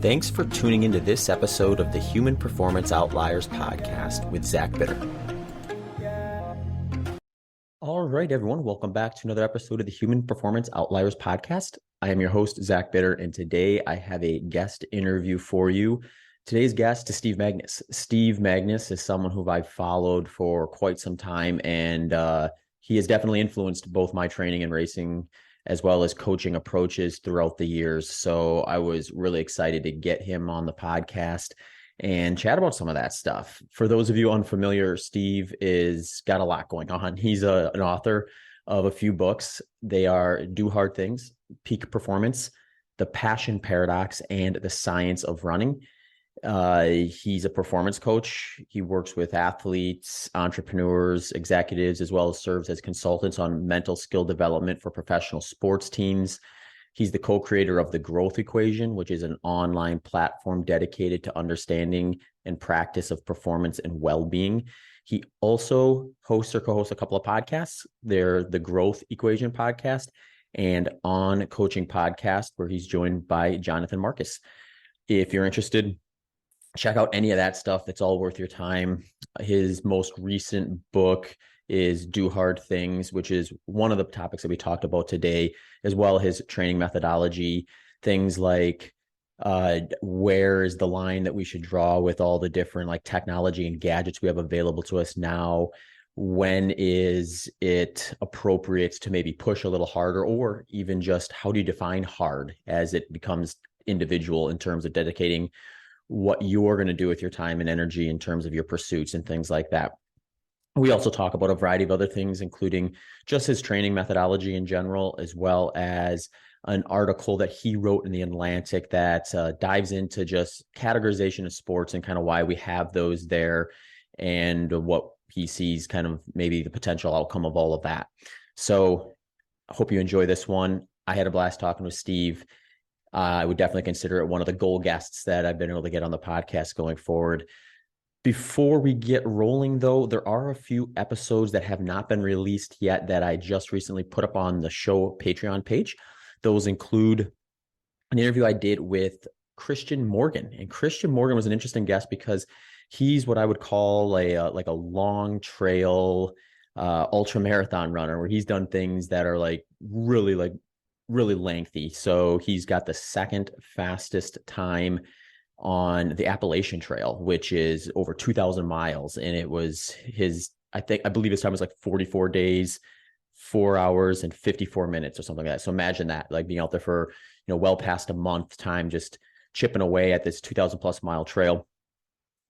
Thanks for tuning into this episode of the Human Performance Outliers podcast with Zach Bitter. All right, everyone, welcome back to another episode of the Human Performance Outliers podcast. I am your host, Zach Bitter, and today I have a guest interview for you. Today's guest is Steve Magness. Steve Magness is someone who I've followed for quite some time, and he has definitely influenced both my training and racing as well as coaching approaches throughout the years. So I was really excited to get him on the podcast and chat about some of that stuff. For those of you unfamiliar, Steve is got a lot going on. He's an author of a few books. They are Do Hard Things, Peak Performance, The Passion Paradox, and The Science of Running. He's a performance coach. He works with athletes, entrepreneurs, executives, as well as serves as consultants on mental skill development for professional sports teams. He's the co-creator of The Growth Equation, which is an online platform dedicated to understanding and practice of performance and well-being. He also hosts or co-hosts a couple of podcasts. They're the Growth Equation podcast and On Coaching podcast, where he's joined by Jonathan Marcus. If you're interested, check out any of that stuff. It's all worth your time. His most recent book is Do Hard Things, which is one of the topics that we talked about today, as well as his training methodology, things like where is the line that we should draw with all the different like technology and gadgets we have available to us now? When is it appropriate to maybe push a little harder, or even just how do you define hard as it becomes individual in terms of dedicating what you're going to do with your time and energy in terms of your pursuits and things like that. We also talk about a variety of other things, including just his training methodology in general, as well as an article that he wrote in The Atlantic that dives into just categorization of sports and kind of why we have those there and what he sees kind of maybe the potential outcome of all of that. So I hope you enjoy this one. I had a blast talking with Steve. I would definitely consider it one of the goal guests that I've been able to get on the podcast going forward. Before we get rolling, though, there are a few episodes that have not been released yet that I just recently put up on the show Patreon page. Those include an interview I did with Christian Morgan. And Christian Morgan was an interesting guest because he's what I would call a long trail ultra marathon runner, where he's done things that are really lengthy. So he's got the second fastest time on the Appalachian Trail, which is over 2,000 miles. And it was I believe his time was like 44 days, 4 hours and 54 minutes or something like that. So imagine that, like being out there for, well past a month time, just chipping away at this 2,000 plus mile trail.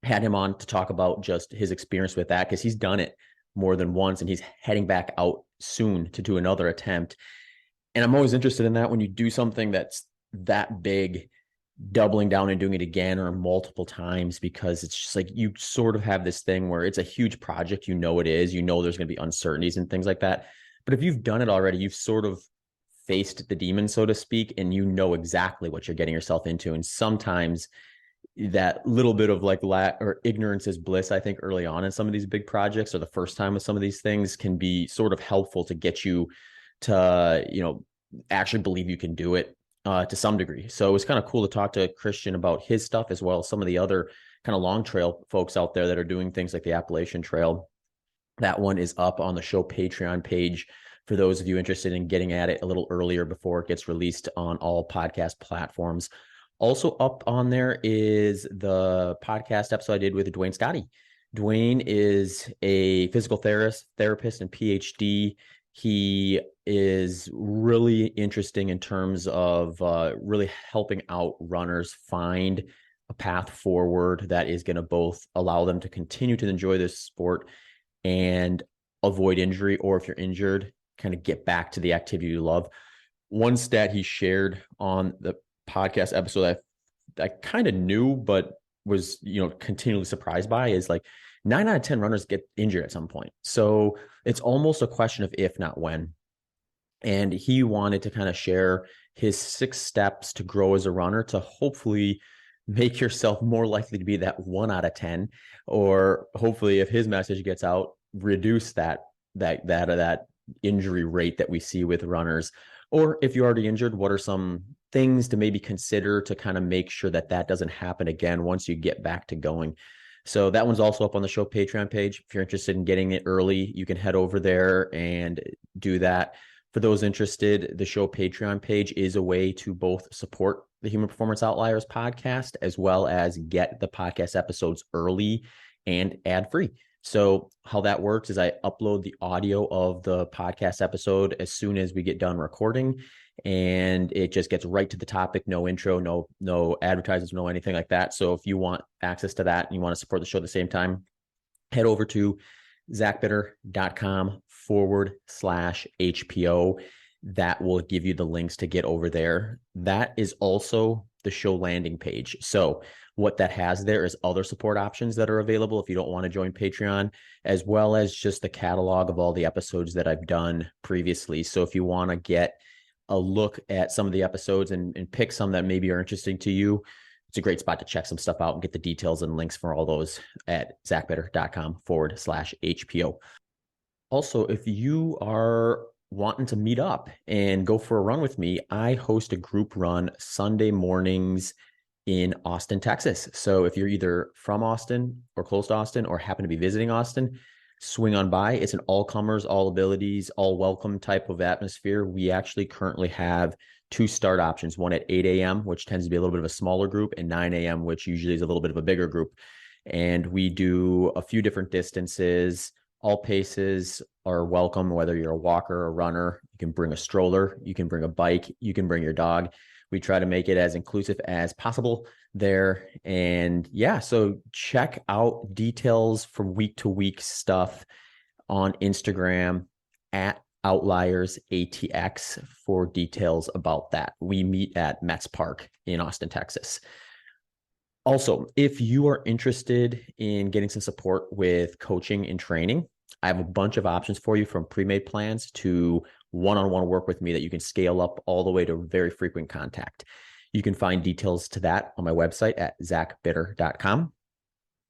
Had him on to talk about just his experience with that, because he's done it more than once and he's heading back out soon to do another attempt. And I'm always interested in that when you do something that's that big, doubling down and doing it again or multiple times, because it's just like you sort of have this thing where it's a huge project. It is, there's going to be uncertainties and things like that. But if you've done it already, you've sort of faced the demon, so to speak, and you know exactly what you're getting yourself into. And sometimes that little bit of like ignorance is bliss, I think, early on in some of these big projects, or the first time with some of these things, can be sort of helpful to get you to, actually believe you can do it to some degree. So it was kind of cool to talk to Christian about his stuff, as well as some of the other kind of long trail folks out there that are doing things like the Appalachian Trail. That one is up on the show Patreon page for those of you interested in getting at it a little earlier before it gets released on all podcast platforms. Also up on there is the podcast episode I did with Dwayne Scotty. Dwayne is a physical therapist and PhD. He is really interesting in terms of really helping out runners find a path forward that is going to both allow them to continue to enjoy this sport and avoid injury, or if you're injured, kind of get back to the activity you love. One stat he shared on the podcast episode that I kind of knew, but was, continually surprised by, is like 9 out of 10 runners get injured at some point. So it's almost a question of if, not when. And he wanted to kind of share his 6 steps to grow as a runner to hopefully make yourself more likely to be that 1 out of 10, or hopefully, if his message gets out, reduce that injury rate that we see with runners. Or if you're already injured, what are some things to maybe consider to kind of make sure that that doesn't happen again once you get back to going. So that one's also up on the show Patreon page. If you're interested in getting it early, you can head over there and do that. For those interested, the show Patreon page is a way to both support the Human Performance Outliers podcast as well as get the podcast episodes early and ad-free. So how that works is I upload the audio of the podcast episode as soon as we get done recording, and it just gets right to the topic. No intro, no advertisements, no anything like that. So if you want access to that and you want to support the show at the same time, head over to zachbitter.com/HPO. That will give you the links to get over there. That is also the show landing page. So what that has there is other support options that are available if you don't want to join Patreon, as well as just the catalog of all the episodes that I've done previously. So if you want to get a look at some of the episodes and pick some that maybe are interesting to you, it's a great spot to check some stuff out and get the details and links for all those at zachbitter.com/HPO. Also, if you are wanting to meet up and go for a run with me, I host a group run Sunday mornings in Austin, Texas. So if you're either from Austin or close to Austin or happen to be visiting Austin, swing on by. It's an all comers, all abilities, all welcome type of atmosphere. We actually currently have 2 start options, one at 8 a.m., which tends to be a little bit of a smaller group, and 9 a.m., which usually is a little bit of a bigger group. And we do a few different distances. All paces are welcome, whether you're a walker or a runner. You can bring a stroller, you can bring a bike, you can bring your dog. We try to make it as inclusive as possible there. And yeah, so check out details from week to week stuff on Instagram at Outliers ATX for details about that. We meet at Metz Park in Austin, Texas. Also, if you are interested in getting some support with coaching and training, I have a bunch of options for you, from pre-made plans to one-on-one work with me that you can scale up all the way to very frequent contact. You can find details to that on my website at zachbitter.com.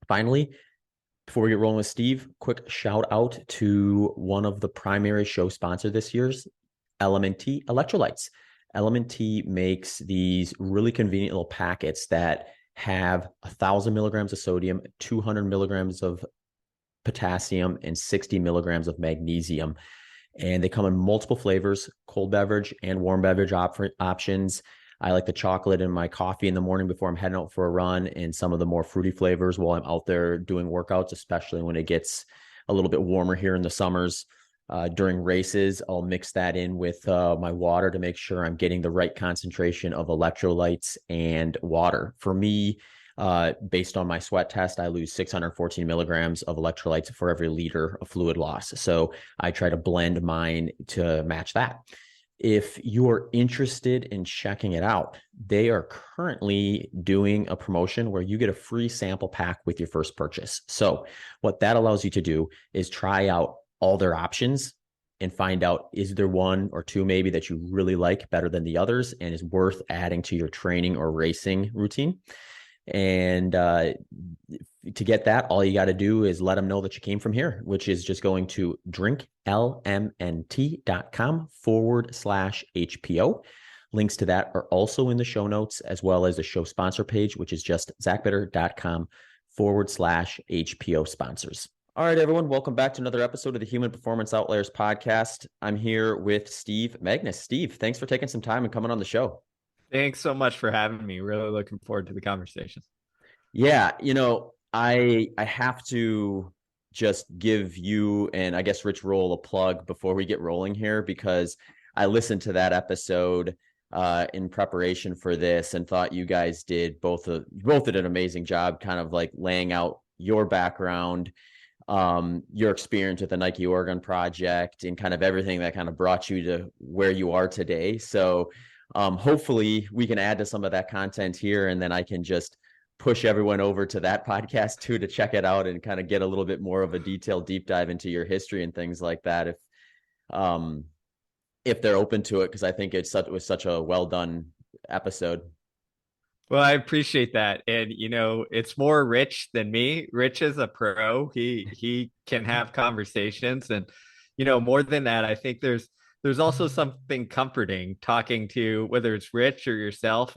Finally, before we get rolling with Steve, quick shout out to one of the primary show sponsors this year's, LMNT Electrolytes. LMNT makes these really convenient little packets that have 1,000 milligrams of sodium, 200 milligrams of potassium, and 60 milligrams of magnesium. And they come in multiple flavors, cold beverage and warm beverage options. I like the chocolate in my coffee in the morning before I'm heading out for a run, and some of the more fruity flavors while I'm out there doing workouts, especially when it gets a little bit warmer here in the summers. During races, I'll mix that in with my water to make sure I'm getting the right concentration of electrolytes and water. For me, based on my sweat test, I lose 614 milligrams of electrolytes for every liter of fluid loss. So I try to blend mine to match that. If you're interested in checking it out, they are currently doing a promotion where you get a free sample pack with your first purchase. So what that allows you to do is try out all their options and find out, is there one or two maybe that you really like better than the others and is worth adding to your training or racing routine. And to get that, all you got to do is let them know that you came from here, which is just going to drinklmnt.com/HPO. Links to that are also in the show notes, as well as the show sponsor page, which is just zachbitter.com/HPO sponsors. All right, everyone, welcome back to another episode of the Human Performance Outliers podcast. I'm here with Steve Magness. Steve, thanks for taking some time and coming on the show. Thanks so much for having me. Really looking forward to the conversation. Yeah, I have to just give you and I guess Rich Roll a plug before we get rolling here, because I listened to that episode in preparation for this and thought you guys did both did an amazing job, kind of like laying out your background, your experience with the Nike Oregon project, and kind of everything that kind of brought you to where you are today. So hopefully we can add to some of that content here, and then I can just push everyone over to that podcast too to check it out and kind of get a little bit more of a detailed deep dive into your history and things like that, if they're open to it, because I think it was such a well done episode. Well, I appreciate that. And, it's more Rich than me. Rich is a pro. He can have conversations. And, more than that, I think there's there's also something comforting talking to, whether it's Rich or yourself.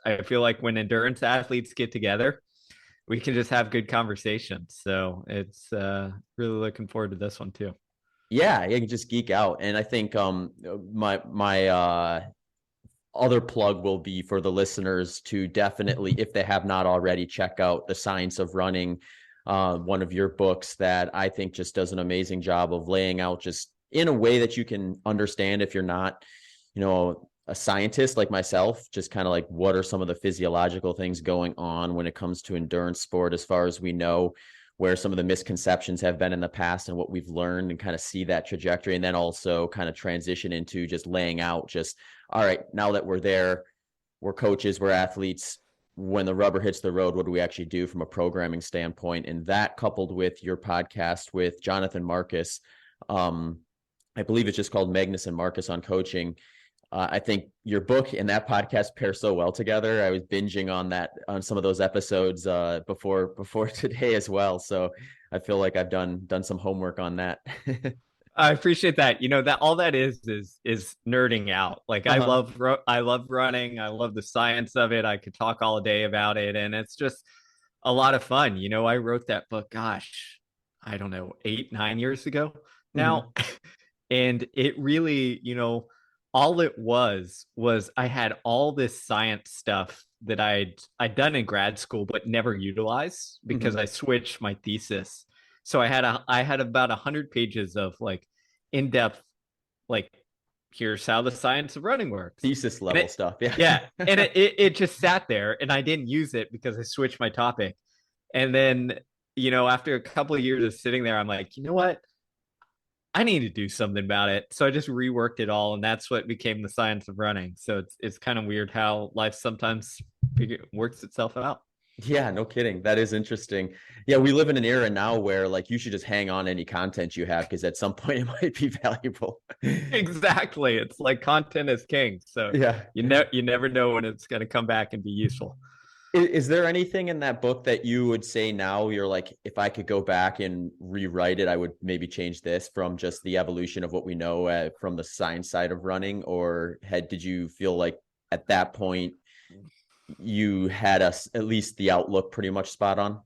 I feel like when endurance athletes get together, we can just have good conversations. So it's really looking forward to this one too. Yeah, you can just geek out. And I think my other plug will be for the listeners to definitely, if they have not already, check out The Science of Running, one of your books that I think just does an amazing job of laying out just in a way that you can understand if you're not, a scientist like myself, just kind of like what are some of the physiological things going on when it comes to endurance sport, as far as we know, where some of the misconceptions have been in the past and what we've learned, and kind of see that trajectory. And then also kind of transition into just laying out just, all right, now that we're there, we're coaches, we're athletes. When the rubber hits the road, what do we actually do from a programming standpoint? And that, coupled with your podcast with Jonathan Marcus, I believe it's just called Magness and Marcus on Coaching. I think your book and that podcast pair so well together. I was binging on some of those episodes before today as well. So I feel like I've done some homework on that. I appreciate that. That all that is nerding out. Like Uh-huh. I love running. I love the science of it. I could talk all day about it, and it's just a lot of fun. I wrote that book, gosh, I don't know, 8, 9 years ago Mm-hmm. now. And it really, all it was I had all this science stuff that I'd done in grad school but never utilized because Mm-hmm. I switched my thesis. So I had about 100 pages of like in-depth, like, here's how the science of running works. Thesis And level it stuff. Yeah. yeah, and it just sat there and I didn't use it because I switched my topic. And then, after a couple of years of sitting there, I'm like, you know what? I need to do something about it. So I just reworked it all, and that's what became the science of running. So it's kind of weird how life sometimes works itself out. Yeah, no kidding. That is interesting. Yeah, we live in an era now where like you should just hang on any content you have because at some point it might be valuable. Exactly. It's like content is king. So Yeah. you never know when it's going to come back and be useful. Is there anything in that book that you would say now you're like, if I could go back and rewrite it, I would maybe change this from just the evolution of what we know from the science side of running? Or did you feel like at that point you had us at least the outlook pretty much spot on?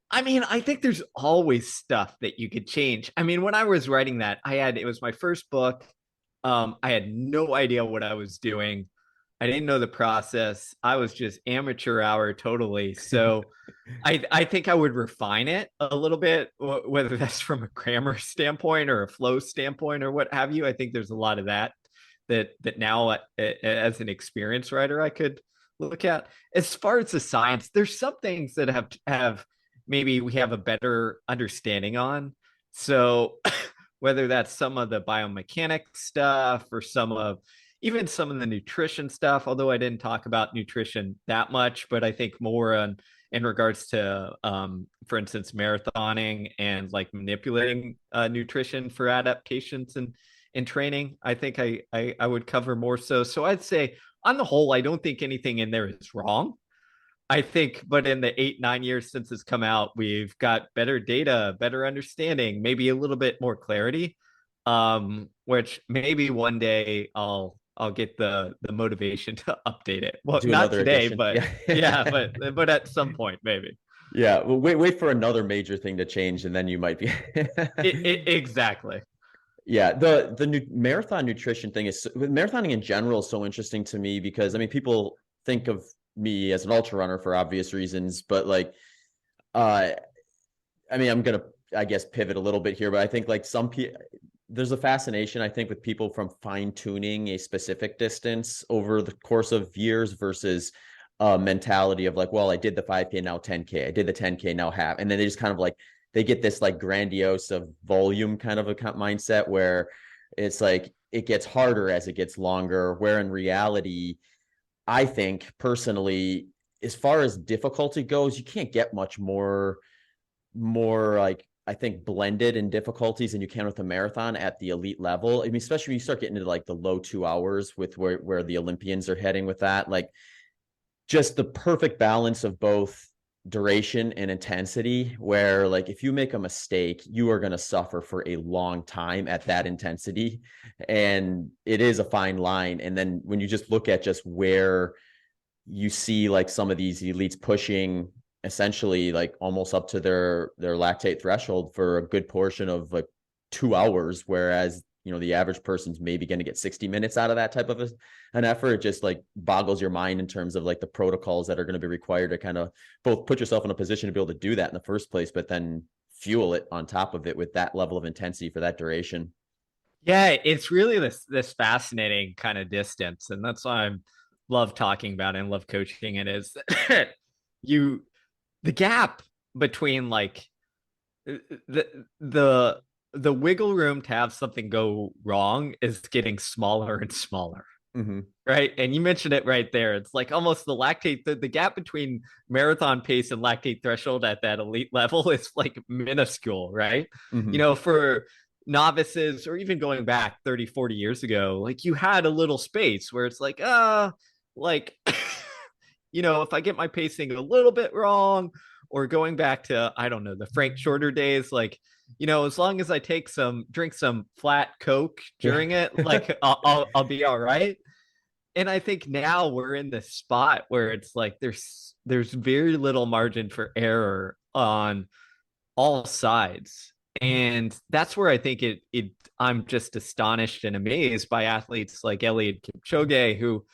I mean, I think there's always stuff that you could change. I mean, when I was writing that, it was my first book. I had no idea what I was doing. I didn't know the process. I was just amateur hour totally. So I think I would refine it a little bit, whether that's from a grammar standpoint or a flow standpoint or what have you. I think there's a lot of that now as an experienced writer I could look at. As far as the science, there's some things that have maybe we have a better understanding on. So whether that's some of the biomechanics stuff or even some of the nutrition stuff, although I didn't talk about nutrition that much, but I think more in regards to, for instance, marathoning and like manipulating nutrition for adaptations and training. I think I would cover more so. So I'd say on the whole, I don't think anything in there is wrong. I think, but in the 8, 9 years since it's come out, we've got better data, better understanding, maybe a little bit more clarity. Which maybe one day I'll get the motivation to update it. Well, Do not another today, edition? but Yeah. yeah, but at some point maybe. Yeah. Well, wait for another major thing to change, and then you might be. Exactly. Yeah, the marathon nutrition thing is with marathoning in general is so interesting to me because I mean people think of me as an ultra runner for obvious reasons, but like uh I mean I'm gonna I guess pivot a little bit here, but I think like some people there's a fascination I think with people from fine tuning a specific distance over the course of years versus mentality of like, well, I did the 5K, now 10K, I did the 10K, now half, and then they just kind of like they get this like grandiose of volume kind of a mindset where it's like it gets harder as it gets longer, where in reality I think personally, as far as difficulty goes, you can't get much more like I think blended in difficulties than you can with a marathon at the elite level. I mean, especially when you start getting into like the low 2 hours with where the Olympians are heading with that, like just the perfect balance of both duration and intensity, where like if you make a mistake, you are going to suffer for a long time at that intensity. And it is a fine line. And then when you just look at just where you see like some of these elites pushing essentially like almost up to their lactate threshold for a good portion of like 2 hours, whereas the average person's maybe going to get 60 minutes out of that type of an effort. It just like boggles your mind in terms of like the protocols that are going to be required to kind of both put yourself in a position to be able to do that in the first place, but then fuel it on top of it with that level of intensity for that duration. Yeah, it's really this fascinating kind of distance, and that's why I love talking about it and love coaching it. Is you the gap between like the the wiggle room to have something go wrong is getting smaller and smaller. Mm-hmm. Right. And you mentioned it right there. It's like almost the lactate, the gap between marathon pace and lactate threshold at that elite level is like minuscule, right? Mm-hmm. For novices or even going back 30, 40 years ago, like you had a little space where it's like, like, if I get my pacing a little bit wrong, or going back to, I don't know, the Frank Shorter days, like, as long as I drink some flat Coke during it, like I'll be all right. And I think now we're in this spot where it's like there's very little margin for error on all sides. And that's where I think I'm just astonished and amazed by athletes like Eliud Kipchoge, who,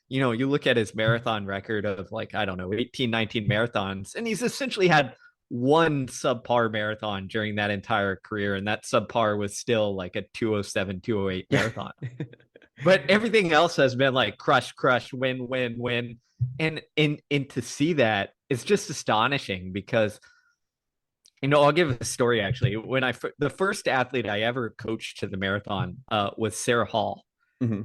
you look at his marathon record of like, I don't know, 18, 19 marathons, and he's essentially had one subpar marathon during that entire career. And that subpar was still like a 207, 208 marathon. But everything else has been like crush, win, win, win. And to see that is just astonishing because, I'll give a story actually. When the first athlete I ever coached to the marathon was Sarah Hall. Mm-hmm.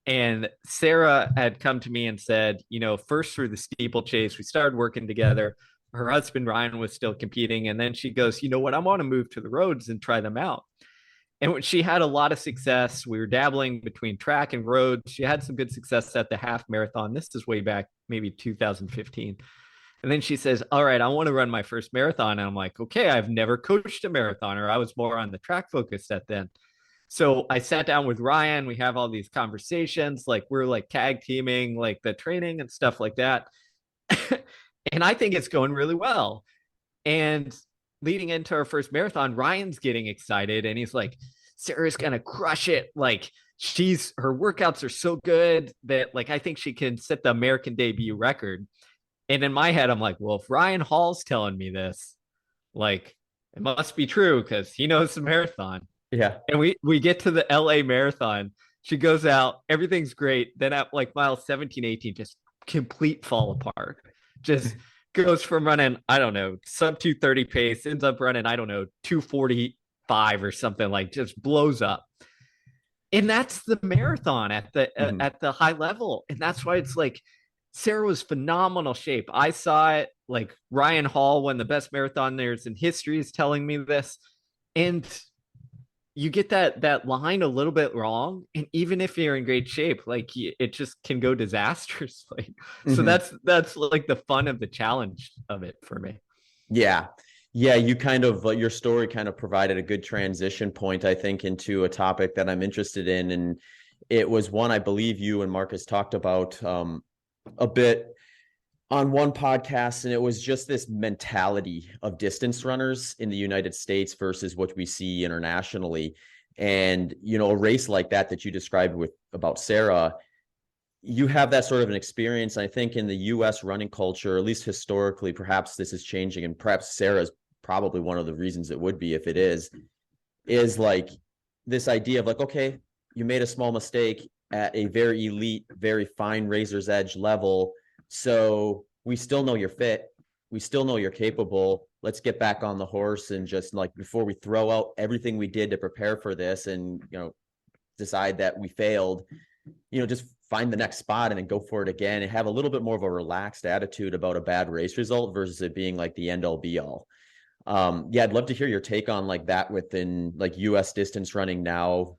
And Sarah had come to me and said, first through the steeplechase, we started working together. Her husband, Ryan, was still competing. And then she goes, you know what? I want to move to the roads and try them out. And she had a lot of success. We were dabbling between track and road. She had some good success at the half marathon. This is way back, maybe 2015. And then she says, all right, I want to run my first marathon. And I'm like, okay, I've never coached a marathoner. I was more on the track focused at then. So I sat down with Ryan. We have all these conversations, like we're like tag teaming, like the training and stuff like that. And I think it's going really well. And leading into our first marathon, Ryan's getting excited and he's like, Sarah's gonna crush it. Like her workouts are so good that like I think she can set the American debut record. And in my head, I'm like, well, if Ryan Hall's telling me this, like it must be true because he knows the marathon. Yeah. And we get to the LA marathon. She goes out, everything's great. Then at like mile 17, 18, just complete fall apart. Just goes from running, I don't know, sub 230 pace, ends up running, I don't know, 245 or something, like just blows up. And that's the marathon at the high level. And that's why it's like Sarah was phenomenal shape. I saw it, like Ryan Hall, one of the best marathoners in history, is telling me this. And you get that line a little bit wrong, and even if you're in great shape, like it just can go disastrously. So that's like the fun of the challenge of it for me. Yeah. You kind of your story kind of provided a good transition point, I think, into a topic that I'm interested in, and it was one I believe you and Marcus talked about a bit on one podcast, and it was just this mentality of distance runners in the United States versus what we see internationally. And, a race like that you described about Sarah, you have that sort of an experience. I think in the US running culture, at least historically, perhaps this is changing, and perhaps Sarah is probably one of the reasons it would be if it is like this idea of like, okay, you made a small mistake at a very elite, very fine razor's edge level. So we still know you're fit. We still know you're capable. Let's get back on the horse and just like before we throw out everything we did to prepare for this and, decide that we failed, just find the next spot and then go for it again and have a little bit more of a relaxed attitude about a bad race result versus it being like the end all be all. I'd love to hear your take on like that within like US distance running now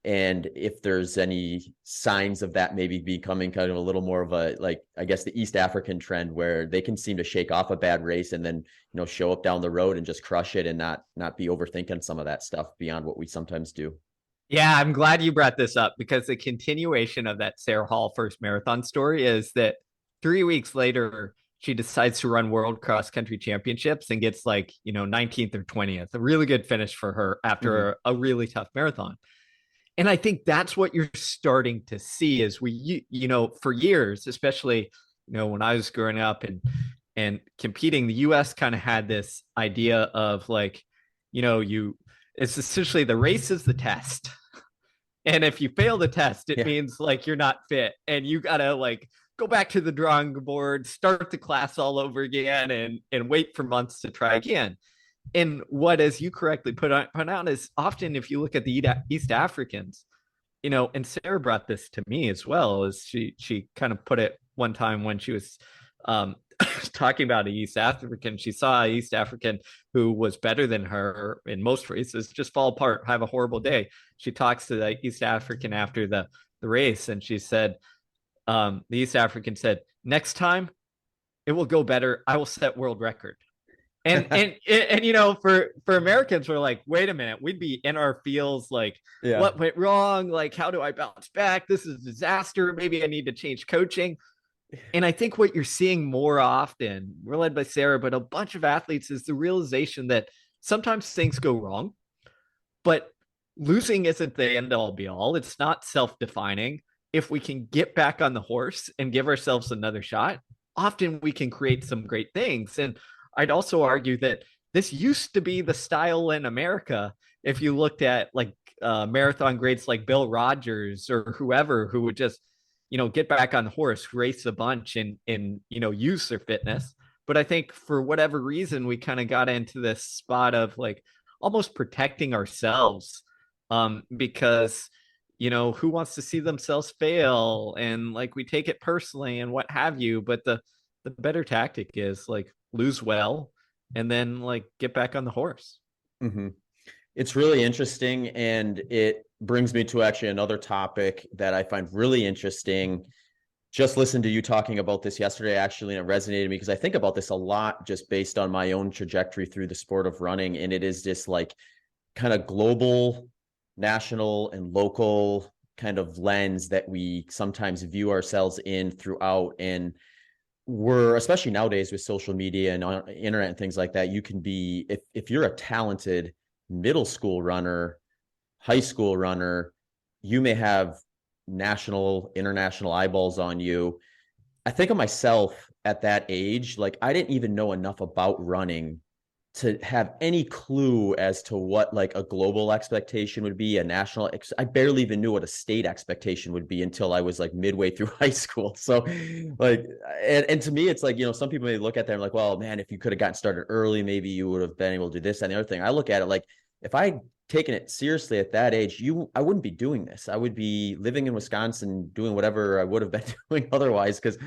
and if there's any signs of that maybe becoming kind of a little more of a, like, I guess the East African trend where they can seem to shake off a bad race and then, show up down the road and just crush it and not be overthinking some of that stuff beyond what we sometimes do. Yeah, I'm glad you brought this up because the continuation of that Sarah Hall first marathon story is that 3 weeks later, she decides to run world cross country championships and gets 19th or 20th, a really good finish for her after a really tough marathon. And I think that's what you're starting to see is for years, especially, when I was growing up and competing, the US kind of had this idea of it's essentially the race is the test. And if you fail the test, it means you're not fit and you gotta go back to the drawing board, start the class all over again and wait for months to try again. And what, as you correctly put out, is often if you look at the East Africans, and Sarah brought this to me as well, is she kind of put it one time when she was talking about an East African. She saw an East African who was better than her in most races just fall apart, have a horrible day. She talks to the East African after the race, and she said, the East African said, "Next time it will go better. I will set world record." And for Americans, we're like, wait a minute, we'd be in our feels what went wrong? How do I bounce back? This is a disaster. Maybe I need to change coaching. And I think what you're seeing more often, we're led by Sarah, but a bunch of athletes, is the realization that sometimes things go wrong, but losing isn't the end all be all. It's not self-defining. If we can get back on the horse and give ourselves another shot, often we can create some great things. And I'd also argue that this used to be the style in America. If you looked at marathon greats like Bill Rogers or whoever who would just, get back on the horse, race a bunch and use their fitness. But I think for whatever reason, we kind of got into this spot of almost protecting ourselves because, who wants to see themselves fail? And we take it personally and what have you. But the better tactic is lose well and then get back on the horse. Mm-hmm. It's really interesting, and it brings me to actually another topic that I find really interesting. Just listened to you talking about this yesterday, actually, and it resonated me because I think about this a lot just based on my own trajectory through the sport of running. And it is this kind of global, national, and local kind of lens that we sometimes view ourselves in throughout. And we're, especially nowadays with social media and on internet and things like that, you can be, if you're a talented middle school runner, high school runner, you may have national, international eyeballs on you. I think of myself at that age, I didn't even know enough about running to have any clue as to what a global expectation would be, a national. I barely even knew what a state expectation would be until I was midway through high school. So and to me, it's some people may look at them well, man, if you could have gotten started early, maybe you would have been able to do this and the other thing. I look at it if I taken it seriously at that age, I wouldn't be doing this. I would be living in Wisconsin doing whatever I would have been doing otherwise. Because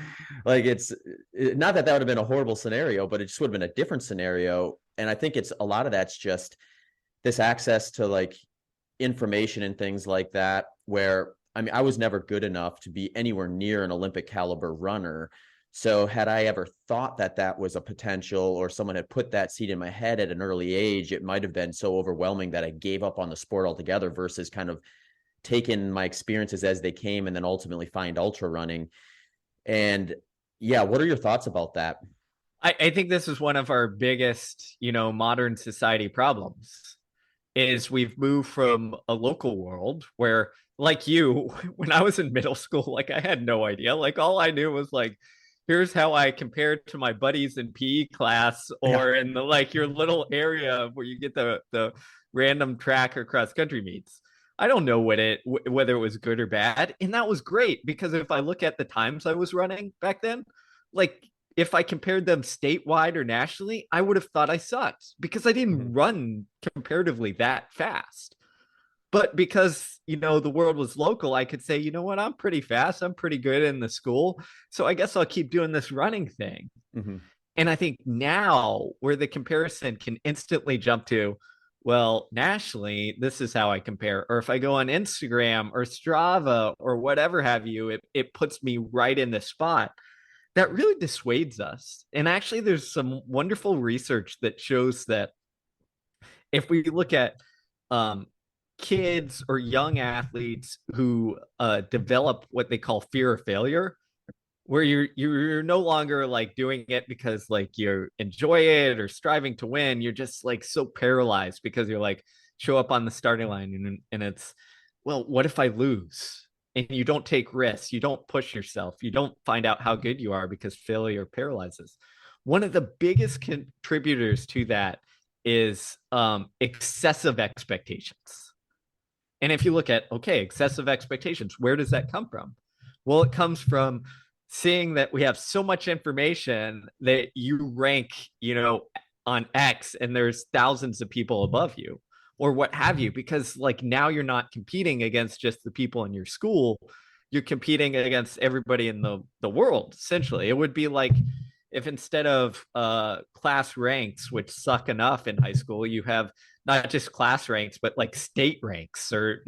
it's not that would have been a horrible scenario, but it just would have been a different scenario. And I think it's a lot of that's just this access to information and things like that, where, I mean, I was never good enough to be anywhere near an Olympic caliber runner. So had I ever thought that was a potential, or someone had put that seed in my head at an early age, it might have been so overwhelming that I gave up on the sport altogether versus kind of taking my experiences as they came and then ultimately find ultra running. And yeah, what are your thoughts about that? I think this is one of our biggest, modern society problems is we've moved from a local world where, like you, when I was in middle school, I had no idea. All I knew was here's how I compared to my buddies in PE class or in the your little area where you get the random track or cross country meets. I don't know whether it was good or bad. And that was great because if I look at the times I was running back then, if I compared them statewide or nationally, I would have thought I sucked because I didn't run comparatively that fast. But because, the world was local, I could say, you know what, I'm pretty fast. I'm pretty good in the school. So I guess I'll keep doing this running thing. Mm-hmm. And I think now where the comparison can instantly jump to, well, nationally, this is how I compare. Or if I go on Instagram or Strava or whatever have you, it puts me right in the spot. That really dissuades us. And actually, there's some wonderful research that shows that if we look at um, kids or young athletes who develop what they call fear of failure, where you're no longer like doing it because like you enjoy it or striving to win. You're just like so paralyzed because you're like show up on the starting line and it's, well, what if I lose? And you don't take risks, you don't push yourself, you don't find out how good you are because failure paralyzes. One of the biggest contributors to that is excessive expectations. And if you look at, okay, excessive expectations, where does that come from? Well, it comes from seeing that we have so much information that you rank, on X and there's thousands of people above you or what have you, because like now you're not competing against just the people in your school, you're competing against everybody in the world. Essentially, it would be like if instead of class ranks, which suck enough in high school, you have not just class ranks, but like state ranks or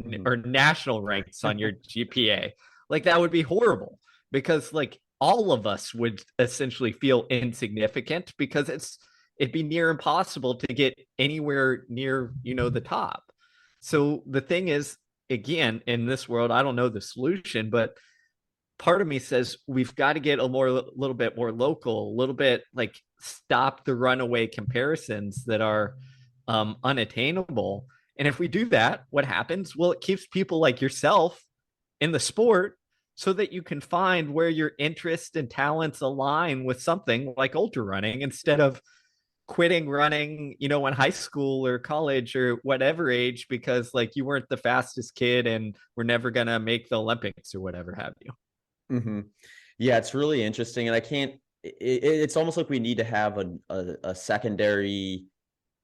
national ranks on your GPA. Like that would be horrible because like all of us would essentially feel insignificant because it'd be near impossible to get anywhere near, the top. So the thing is, again, in this world, I don't know the solution, but part of me says we've got to get a little bit more local, a little bit like stop the runaway comparisons that are unattainable. And if we do that, what happens? Well, it keeps people like yourself in the sport so that you can find where your interests and talents align with something like ultra running instead of quitting running, in high school or college or whatever age because like you weren't the fastest kid and we're never going to make the Olympics or whatever have you. Mm-hmm. Yeah, it's really interesting. And I can't, it's almost like we need to have a secondary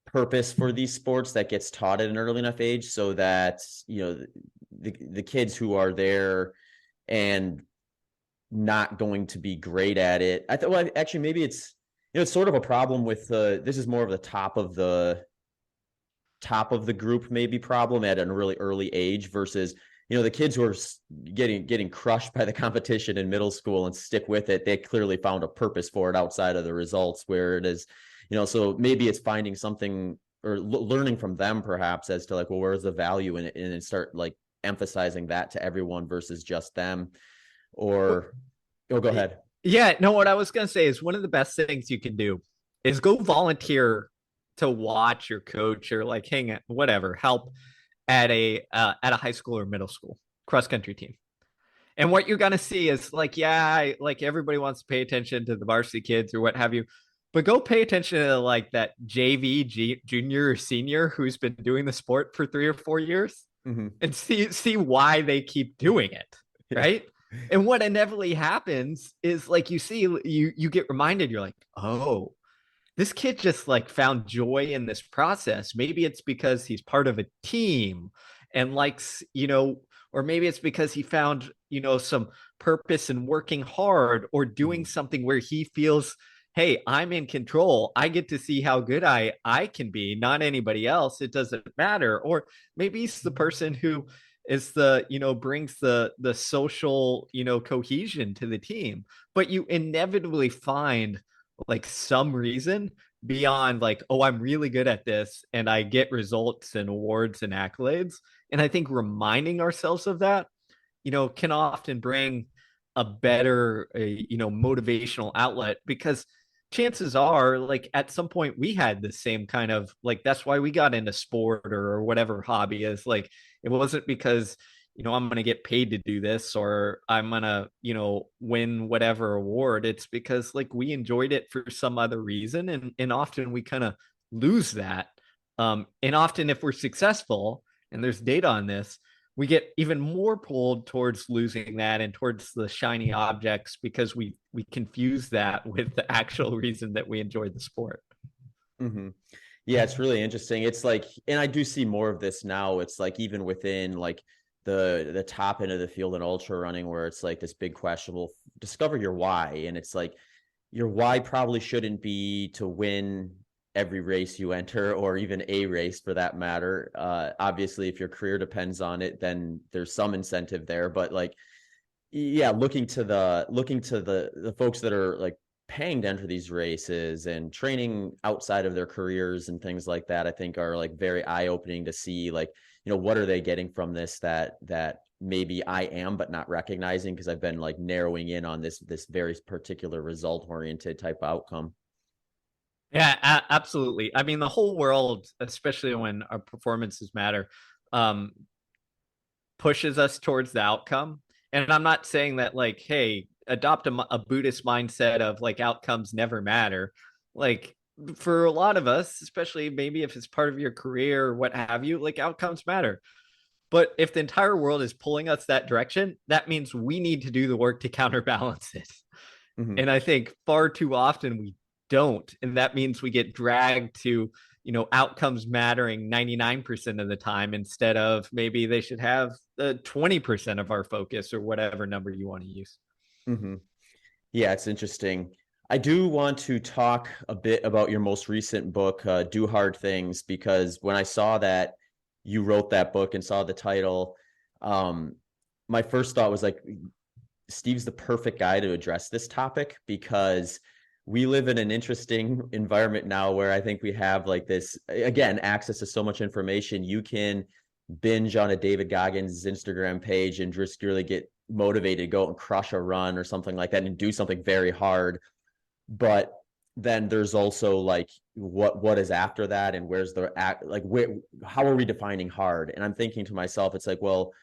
purpose for these sports that gets taught at an early enough age so that, the kids who are there and not going to be great at it. I thought, well, actually, maybe it's, it's sort of a problem with this is more of the top of the group, maybe problem at a really early age versus, the kids who are getting crushed by the competition in middle school and stick with it. They clearly found a purpose for it outside of the results where it is, so maybe it's finding something or learning from them perhaps as to like, well, where's the value in it and start like emphasizing that to everyone versus just them or, oh, go ahead. Yeah, no, what I was going to say is one of the best things you can do is go volunteer to watch your coach or like hang out, whatever, help at a high school or middle school cross country team. And what you're going to see is like, yeah, like everybody wants to pay attention to the varsity kids or what have you, but go pay attention to like that junior or senior who's been doing the sport for 3 or 4 years and see why they keep doing it. Right. And what inevitably happens is like you get reminded, you're like, oh, this kid just like found joy in this process. Maybe it's because he's part of a team and likes, or maybe it's because he found, some purpose in working hard or doing something where he feels, hey, I'm in control. I get to see how good I can be, not anybody else. It doesn't matter. Or maybe he's the person who is brings the social, cohesion to the team. But you inevitably find like some reason beyond like, oh, I'm really good at this and I get results and awards and accolades. And I think reminding ourselves of that, can often bring a better, motivational outlet because chances are like at some point we had the same kind of like, that's why we got into sport or whatever hobby is like, it wasn't because, I'm going to get paid to do this or I'm going to, win whatever award. It's because like we enjoyed it for some other reason. And often we kind of lose that. And often if we're successful and there's data on this, we get even more pulled towards losing that and towards the shiny objects because we confuse that with the actual reason that we enjoy the sport. Mm-hmm. Yeah, it's really interesting. It's like, and I do see more of this now. It's like even within like the top end of the field in ultra running, where it's like this big question: well, discover your why. And it's like your why probably shouldn't be to win every race you enter, or even a race for that matter. Obviously, if your career depends on it, then there's some incentive there. But like, yeah, looking to the folks that are like paying to enter these races and training outside of their careers and things like that, I think are like very eye-opening to see, like, what are they getting from this that maybe I am but not recognizing, because I've been like narrowing in on this very particular result oriented type outcome. Yeah, absolutely. I mean, the whole world, especially when our performances matter, um, pushes us towards the outcome. And I'm not saying that, like, hey, adopt a Buddhist mindset of like outcomes never matter. Like, for a lot of us, especially maybe if it's part of your career or what have you, like outcomes matter. But if the entire world is pulling us that direction, that means we need to do the work to counterbalance it. Mm-hmm. And I think far too often we don't. And that means we get dragged to, outcomes mattering 99% of the time instead of maybe they should have 20% of our focus or whatever number you want to use. Mm-hmm. Yeah, it's interesting. I do want to talk a bit about your most recent book, Do Hard Things, because when I saw that you wrote that book and saw the title, um, my first thought was like, Steve's the perfect guy to address this topic, because we live in an interesting environment now where I think we have like this, again, access to so much information. You can binge on a David Goggins Instagram page and just really get motivated to go and crush a run or something like that and do something very hard. But then there's also like what is after that, and where's the act, like how are we defining hard? And I'm thinking to myself, it's like, well,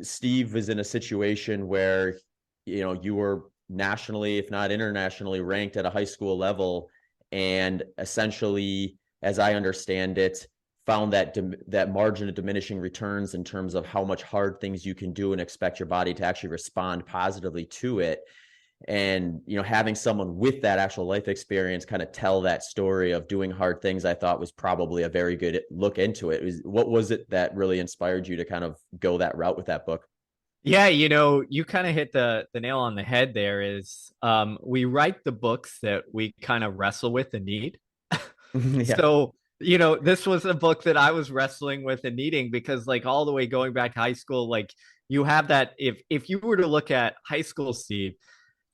Steve is in a situation where, you were nationally, if not internationally, ranked at a high school level, and essentially, as I understand it, found that margin of diminishing returns in terms of how much hard things you can do and expect your body to actually respond positively to it. And having someone with that actual life experience kind of tell that story of doing hard things, I thought was probably a very good look into it. What was it that really inspired you to kind of go that route with that book? Yeah, you kind of hit the nail on the head there. Is we write the books that we kind of wrestle with and need. Yeah. So, this was a book that I was wrestling with and needing, because like all the way going back to high school, like you have that, if you were to look at high school Steve,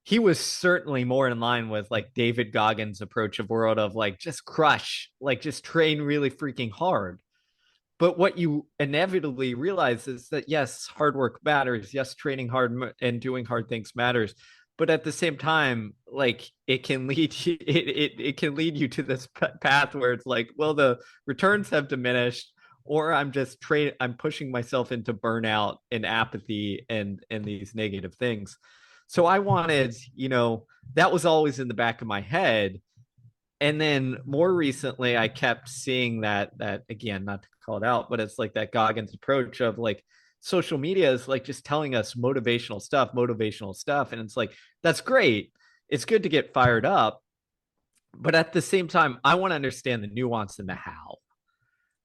he was certainly more in line with like David Goggins' approach of world of like just crush, like just train really freaking hard. But what you inevitably realize is that yes, hard work matters. Yes, training hard and doing hard things matters. But at the same time, like it can lead you, it can lead you to this path where it's like, well, the returns have diminished, or I'm pushing myself into burnout and apathy and these negative things. So I wanted, that was always in the back of my head. And then more recently, I kept seeing that again, not to call it out, but it's like that Goggins approach of like social media is like just telling us motivational stuff. And it's like, that's great. It's good to get fired up. But at the same time, I want to understand the nuance and the how,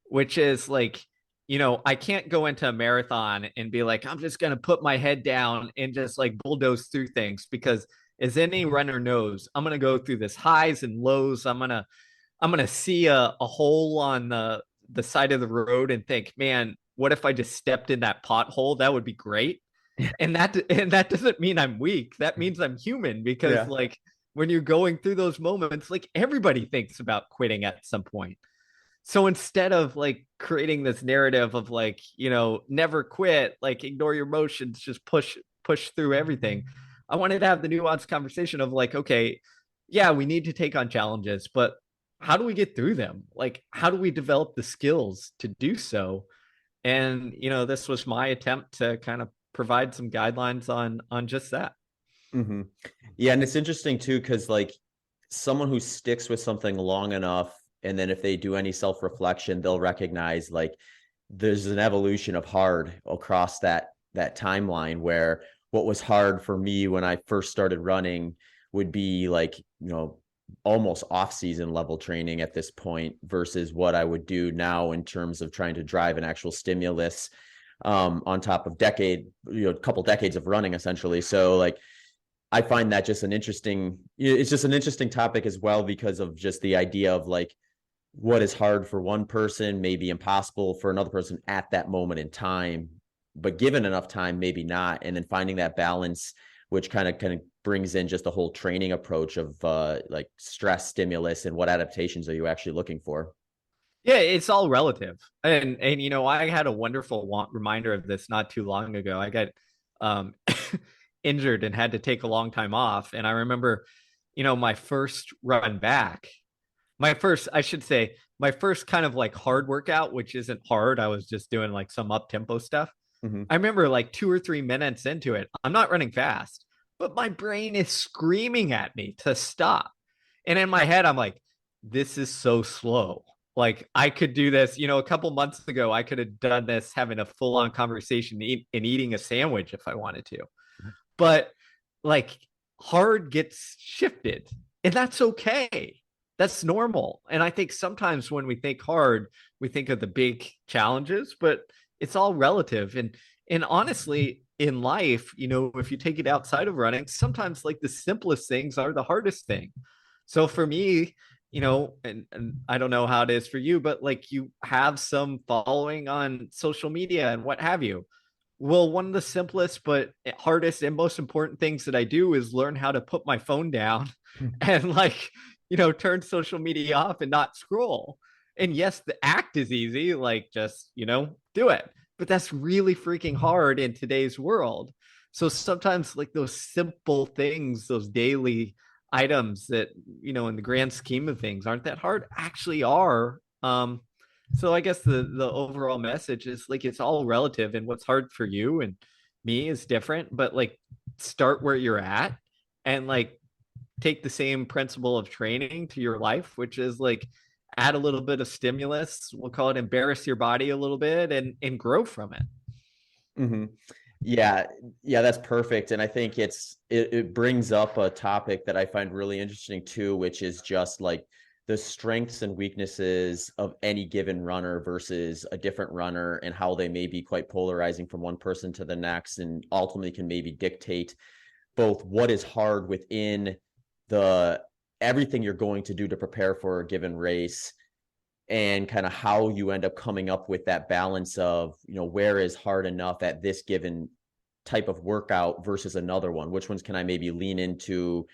which is like, I can't go into a marathon and be like, I'm just going to put my head down and just like bulldoze through things, because as any runner knows, I'm going to go through this highs and lows. I'm going to see a hole on the side of the road and think, man, what if I just stepped in that pothole? That would be great. And that doesn't mean I'm weak. That means I'm human, because Yeah. like when you're going through those moments, like everybody thinks about quitting at some point. So instead of like creating this narrative of like, never quit, like ignore your emotions, just push through everything, I wanted to have the nuanced conversation of like, okay, yeah, we need to take on challenges, but how do we get through them? Like, how do we develop the skills to do so? And, this was my attempt to kind of provide some guidelines on just that. Mm-hmm. Yeah, and it's interesting too, because like someone who sticks with something long enough, and then if they do any self-reflection, they'll recognize like there's an evolution of hard across that timeline, where what was hard for me when I first started running would be like, almost off-season level training at this point, versus what I would do now in terms of trying to drive an actual stimulus on top of a couple decades of running essentially. So like I find that just it's just an interesting topic as well, because of just the idea of like what is hard for one person may be impossible for another person at that moment in time, but given enough time, maybe not. And then finding that balance, which kind of brings in just the whole training approach of like stress, stimulus, and what adaptations are you actually looking for? Yeah, it's all relative. And you know, I had a wonderful reminder of this not too long ago. I got um injured and had to take a long time off. And I remember, you know, my first run back, I should say, my first kind of like hard workout, which isn't hard. I was just doing like some up tempo stuff. Mm-hmm. I remember like 2 or 3 minutes into it, I'm not running fast, but my brain is screaming at me to stop. And in my head, I'm like, this is so slow. Like I could do this, you know, a couple months ago, I could have done this having a full on conversation and eating a sandwich if I wanted to. But like hard gets shifted, and that's okay. That's normal. And I think sometimes when we think hard, we think of the big challenges, but it's all relative. And honestly, in life, you know, if you take it outside of running, sometimes like the simplest things are the hardest thing. So for me, you know, and I don't know how it is for you, but like you have some following on social media and what have you. Well, one of the simplest but hardest and most important things that I do is learn how to put my phone down and like, you know, turn social media off and not scroll. And yes, the act is easy, like just, you know, do it. But that's really freaking hard in today's world. So sometimes like those simple things, those daily items that, you know, in the grand scheme of things aren't that hard, actually are. So I guess the overall message is like it's all relative, and what's hard for you and me is different, but like start where you're at and like take the same principle of training to your life, which is like add a little bit of stimulus, we'll call it embarrass your body a little bit and grow from it. Mm-hmm. Yeah, yeah, that's perfect. And I think it brings up a topic that I find really interesting too, which is just like the strengths and weaknesses of any given runner versus a different runner, and how they may be quite polarizing from one person to the next, and ultimately can maybe dictate both what is hard within the everything you're going to do to prepare for a given race, and kind of how you end up coming up with that balance of, you know, where is hard enough at this given type of workout versus another one, which ones can I maybe lean into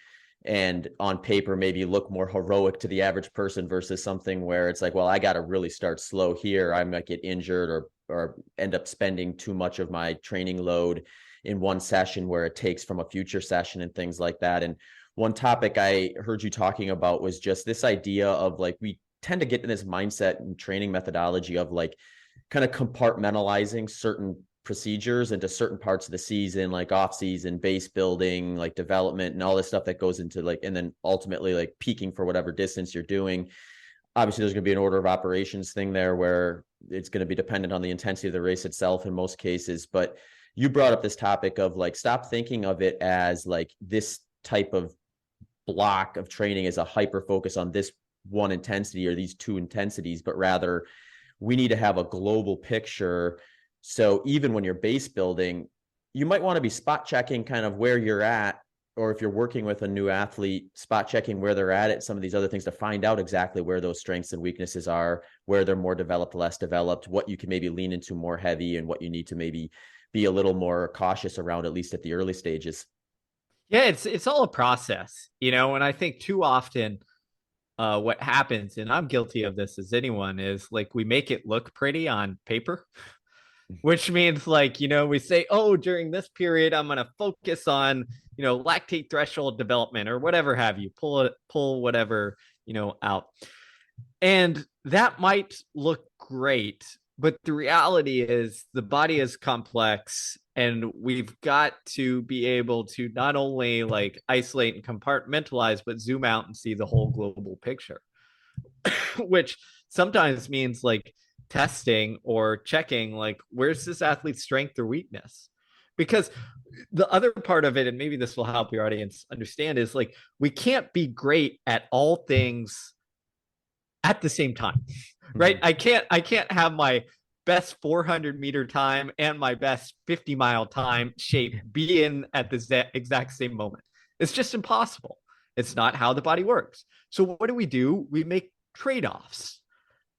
and on paper maybe look more heroic to the average person, versus something where it's like, well, I got to really start slow here, I might get injured or end up spending too much of my training load in one session where it takes from a future session and things like that. And one topic I heard you talking about was just this idea of like, we tend to get in this mindset and training methodology of like kind of compartmentalizing certain procedures into certain parts of the season, like off season, base building, like development, and all this stuff that goes into like, and then ultimately like peaking for whatever distance you're doing. Obviously, there's going to be an order of operations thing there where it's going to be dependent on the intensity of the race itself in most cases. But you brought up this topic of like, stop thinking of it as like this type of block of training as a hyper focus on this one intensity or these two intensities, but rather we need to have a global picture. So even when you're base building, you might want to be spot checking kind of where you're at, or if you're working with a new athlete, spot checking where they're at some of these other things to find out exactly where those strengths and weaknesses are, where they're more developed, less developed, what you can maybe lean into more heavy, and what you need to maybe be a little more cautious around, at least at the early stages. Yeah, it's all a process, you know, and I think too often what happens, and I'm guilty of this as anyone, is like we make it look pretty on paper, which means like, you know, we say, oh, during this period, I'm going to focus on, you know, lactate threshold development or whatever have you, pull whatever, you know, out. And that might look great, but the reality is the body is complex, and we've got to be able to not only like isolate and compartmentalize, but zoom out and see the whole global picture, which sometimes means like testing or checking like where's this athlete's strength or weakness. Because the other part of it, and maybe this will help your audience understand, is like we can't be great at all things at the same time, right? Mm-hmm. I can't have my best 400-meter time and my best 50-mile time shape be in at the exact same moment. It's just impossible. It's not how the body works. So what do? We make trade-offs.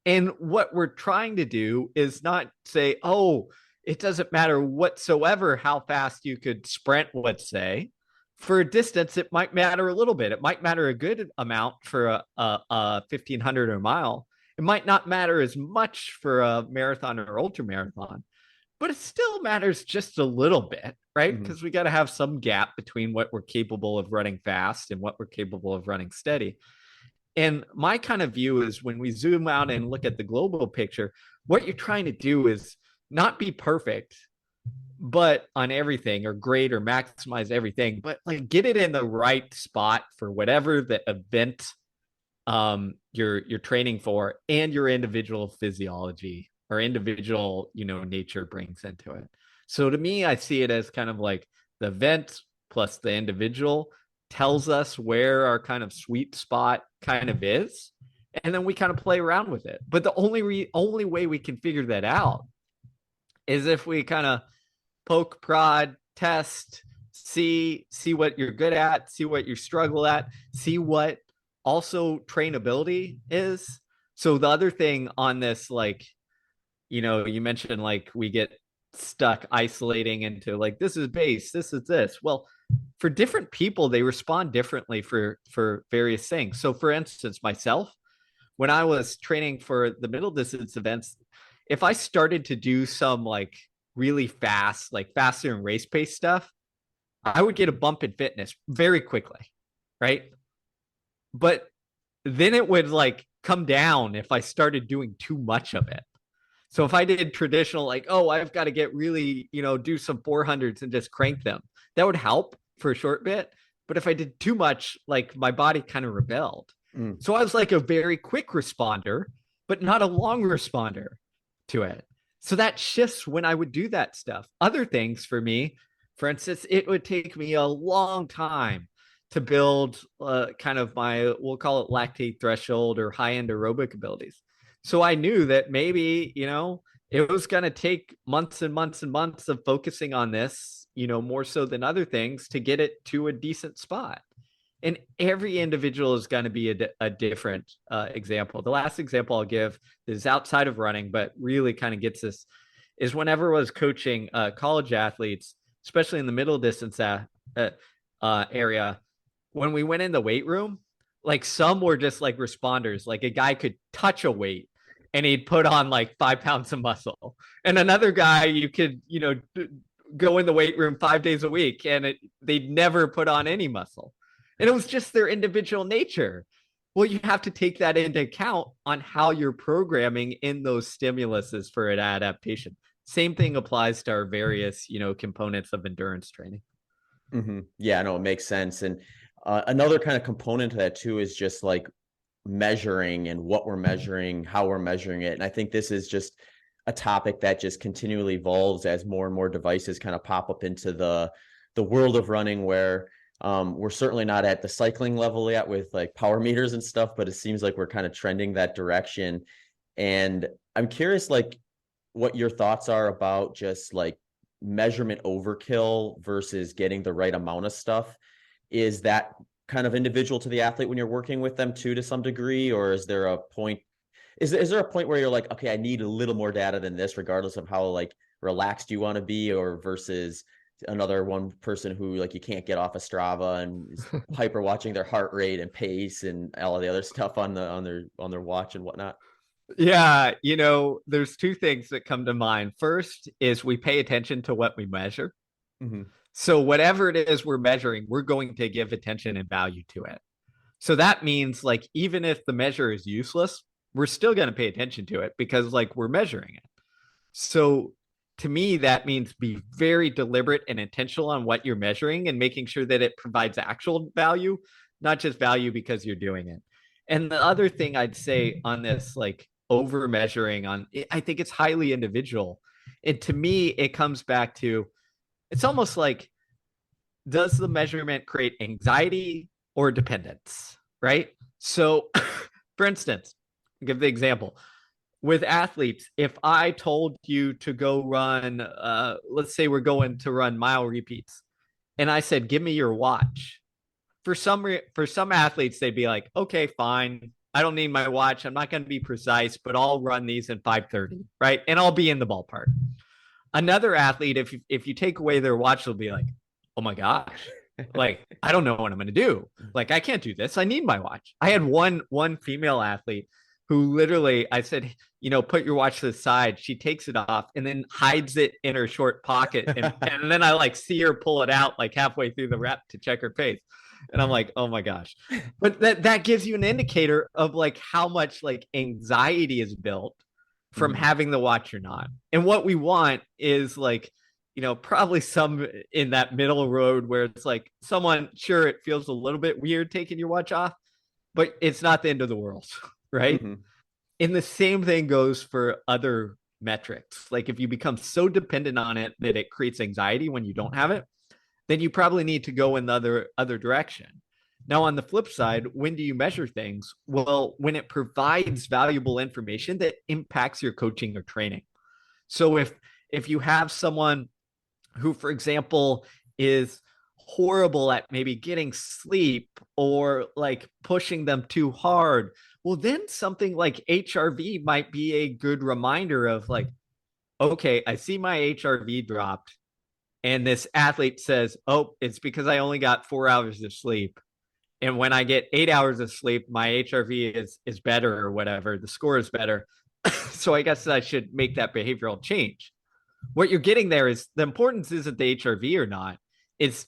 And what we're trying to do is not say, oh, it doesn't matter whatsoever how fast you could sprint, let's say. For a distance, it might matter a little bit. It might matter a good amount for a 1,500 or a mile. It might not matter as much for a marathon or ultra marathon, but it still matters just a little bit, right? Because we got to have some gap between what we're capable of running fast and what we're capable of running steady. And my kind of view is when we zoom out and look at the global picture, what you're trying to do is not be perfect, but on everything or great or maximize everything, but like get it in the right spot for whatever the event you're training for and your individual physiology or individual, nature brings into it. So to me, I see it as kind of like the event plus the individual tells us where our kind of sweet spot kind of is, and then we kind of play around with it. But the only way we can figure that out is if we kind of poke, prod, test, see what you're good at, see what you struggle at, see what also trainability is. So the other thing on this, like, you mentioned like we get stuck isolating into like, this is base, this is this. Well, for different people, they respond differently for various things. So for instance, myself, when I was training for the middle distance events, if I started to do some like really fast, like faster and race pace stuff, I would get a bump in fitness very quickly, right? But then it would like come down if I started doing too much of it. So if I did traditional, like, oh, I've got to get really, do some 400s and just crank them, that would help for a short bit. But if I did too much, like my body kind of rebelled. So I was like a very quick responder, but not a long responder to it. So that shifts when I would do that stuff. Other things for me, for instance, it would take me a long time to build kind of my, we'll call it lactate threshold or high-end aerobic abilities. So I knew that maybe, it was going to take months and months and months of focusing on this, more so than other things to get it to a decent spot. And every individual is going to be a different example. The last example I'll give is outside of running, but really kind of gets this, is whenever I was coaching college athletes, especially in the middle distance area, when we went in the weight room, like some were just like responders. Like a guy could touch a weight and he'd put on like 5 pounds of muscle. And another guy, you could, go in the weight room 5 days a week and they'd never put on any muscle. And it was just their individual nature. Well, you have to take that into account on how you're programming in those stimuluses for an adaptation. Same thing applies to our various, components of endurance training. Yeah, no, it makes sense. And another kind of component to that too is just like measuring and what we're measuring, how we're measuring it. And I think this is just a topic that just continually evolves as more and more devices kind of pop up into the world of running, where we're certainly not at the cycling level yet with like power meters and stuff, but it seems like we're kind of trending that direction. And I'm curious, like, what your thoughts are about just like measurement overkill versus getting the right amount of stuff. Is that kind of individual to the athlete when you're working with them too, to some degree, or is there a point? Is there a point where you're like, okay, I need a little more data than this, regardless of how like relaxed you want to be, or versus another one person who like you can't get off of Strava and is hyper watching their heart rate and pace and all of the other stuff on their watch and whatnot? Yeah, there's two things that come to mind. First is we pay attention to what we measure. So whatever it is we're measuring, we're going to give attention and value to it. So that means like, even if the measure is useless, we're still going to pay attention to it because like we're measuring it. So to me, that means be very deliberate and intentional on what you're measuring and making sure that it provides actual value, not just value because you're doing it. And the other thing I'd say on this, like over measuring on, I think it's highly individual. And to me, it comes back to, it's almost like, does the measurement create anxiety or dependence, right? So for instance, I'll give the example. With athletes, if I told you to go run, let's say we're going to run mile repeats, and I said, give me your watch. for some athletes, they'd be like, okay, fine. I don't need my watch. I'm not going to be precise, but I'll run these in 5:30, right? And I'll be in the ballpark. Another athlete, if you take away their watch, they'll be like, oh my gosh, like I don't know what I'm going to do. Like I can't do this. I need my watch. I had one female athlete who literally, I said, put your watch to the side. She takes it off and then hides it in her short pocket, and then I like see her pull it out like halfway through the rep to check her pace. And I'm like, oh my gosh. But that gives you an indicator of like how much like anxiety is built from having the watch or not. And what we want is like, probably some in that middle road where it's like someone, sure, it feels a little bit weird taking your watch off, but it's not the end of the world, right? And the same thing goes for other metrics. Like if you become so dependent on it that it creates anxiety when you don't have it, then you probably need to go in the other direction. Now, on the flip side, when do you measure things? Well, when it provides valuable information that impacts your coaching or training. So if you have someone who, for example, is horrible at maybe getting sleep or like pushing them too hard, well, then something like HRV might be a good reminder of like, okay, I see my HRV dropped. And this athlete says, oh, it's because I only got 4 hours of sleep. And when I get 8 hours of sleep, my HRV is better or whatever. The score is better. So I guess I should make that behavioral change. What you're getting there is the importance isn't the HRV or not. It's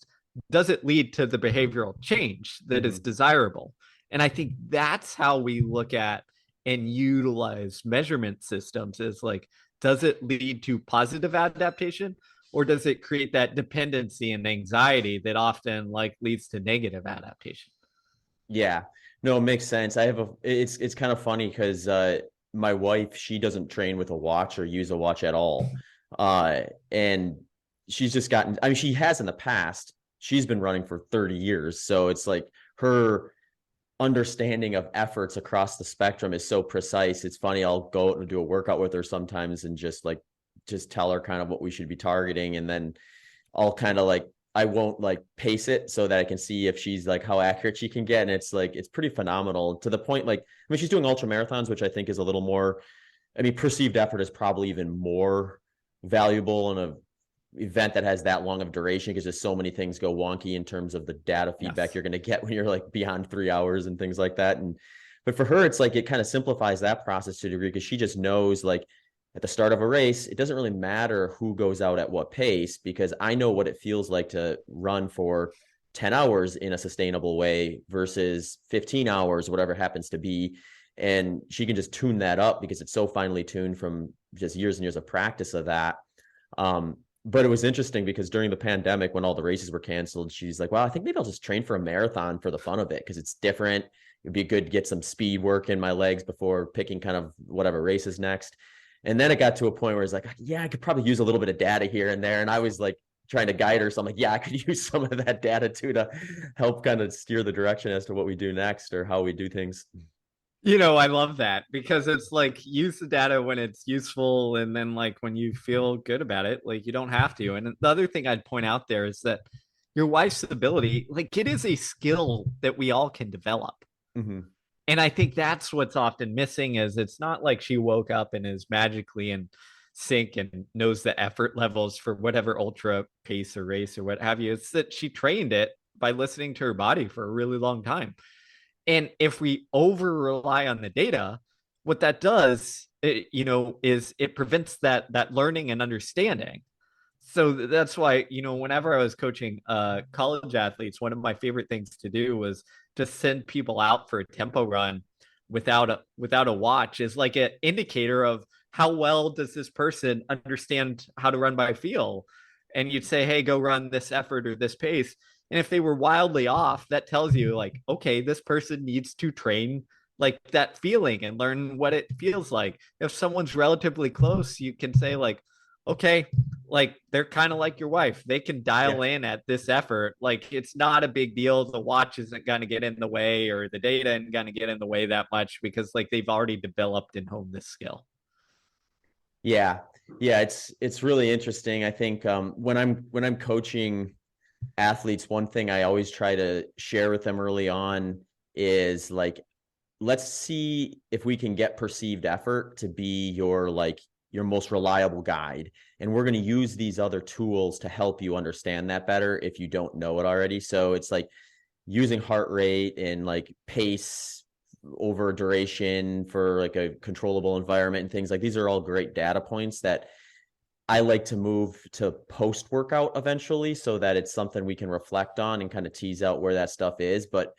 does it lead to the behavioral change that is desirable? And I think that's how we look at and utilize measurement systems is like, does it lead to positive adaptation? Or does it create that dependency and anxiety that often like leads to negative adaptation? Yeah, no, it makes sense. It's kind of funny because my wife, she doesn't train with a watch or use a watch at all. And she's just gotten, I mean, she has in the past, she's been running for 30 years. So it's like her understanding of efforts across the spectrum is so precise. It's funny. I'll go and do a workout with her sometimes and just tell her kind of what we should be targeting. And then I'll kind of like, I won't like pace it so that I can see if she's like how accurate she can get. And it's like, it's pretty phenomenal to the point. Like, I mean, she's doing ultra marathons, which I think is a little more, I mean, perceived effort is probably even more valuable in a event that has that long of duration because there's so many things go wonky in terms of the data feedback you're going to get when you're like beyond 3 hours and things like that. But for her, it's like, it kind of simplifies that process to a degree because she just knows like, at the start of a race, it doesn't really matter who goes out at what pace because I know what it feels like to run for 10 hours in a sustainable way versus 15 hours, whatever it happens to be. And she can just tune that up because it's so finely tuned from just years and years of practice of that. But it was interesting because during the pandemic, when all the races were canceled, she's like, well, I think maybe I'll just train for a marathon for the fun of it because it's different. It'd be good to get some speed work in my legs before picking kind of whatever race is next. And then it got to a point where it's like, yeah, I could probably use a little bit of data here and there. And I was like trying to guide her. So I'm like, yeah, I could use some of that data too to help kind of steer the direction as to what we do next or how we do things. I love that because it's like use the data when it's useful. And then like when you feel good about it, like you don't have to. And the other thing I'd point out there is that your wife's ability, like it is a skill that we all can develop. And I think that's what's often missing is it's not like she woke up and is magically in sync and knows the effort levels for whatever ultra pace or race or what have you. It's that she trained it by listening to her body for a really long time. And if we over rely on the data, what that does, is it prevents that learning and understanding. So that's why, whenever I was coaching college athletes, one of my favorite things to do was to send people out for a tempo run without a watch is like an indicator of how well does this person understand how to run by feel. And you'd say, hey, go run this effort or this pace. And if they were wildly off, that tells you like, okay, this person needs to train like that feeling and learn what it feels like. If someone's relatively close, you can say like, okay, like they're kind of like your wife. They can dial in at this effort. Like it's not a big deal. The watch isn't going to get in the way or the data isn't going to get in the way that much because like they've already developed and honed this skill. Yeah. It's really interesting. I think when I'm coaching athletes, one thing I always try to share with them early on is like, let's see if we can get perceived effort to be your most reliable guide. And we're going to use these other tools to help you understand that better if you don't know it already. So it's like using heart rate and like pace over duration for like a controllable environment and things like these are all great data points that I like to move to post workout eventually so that it's something we can reflect on and kind of tease out where that stuff is. But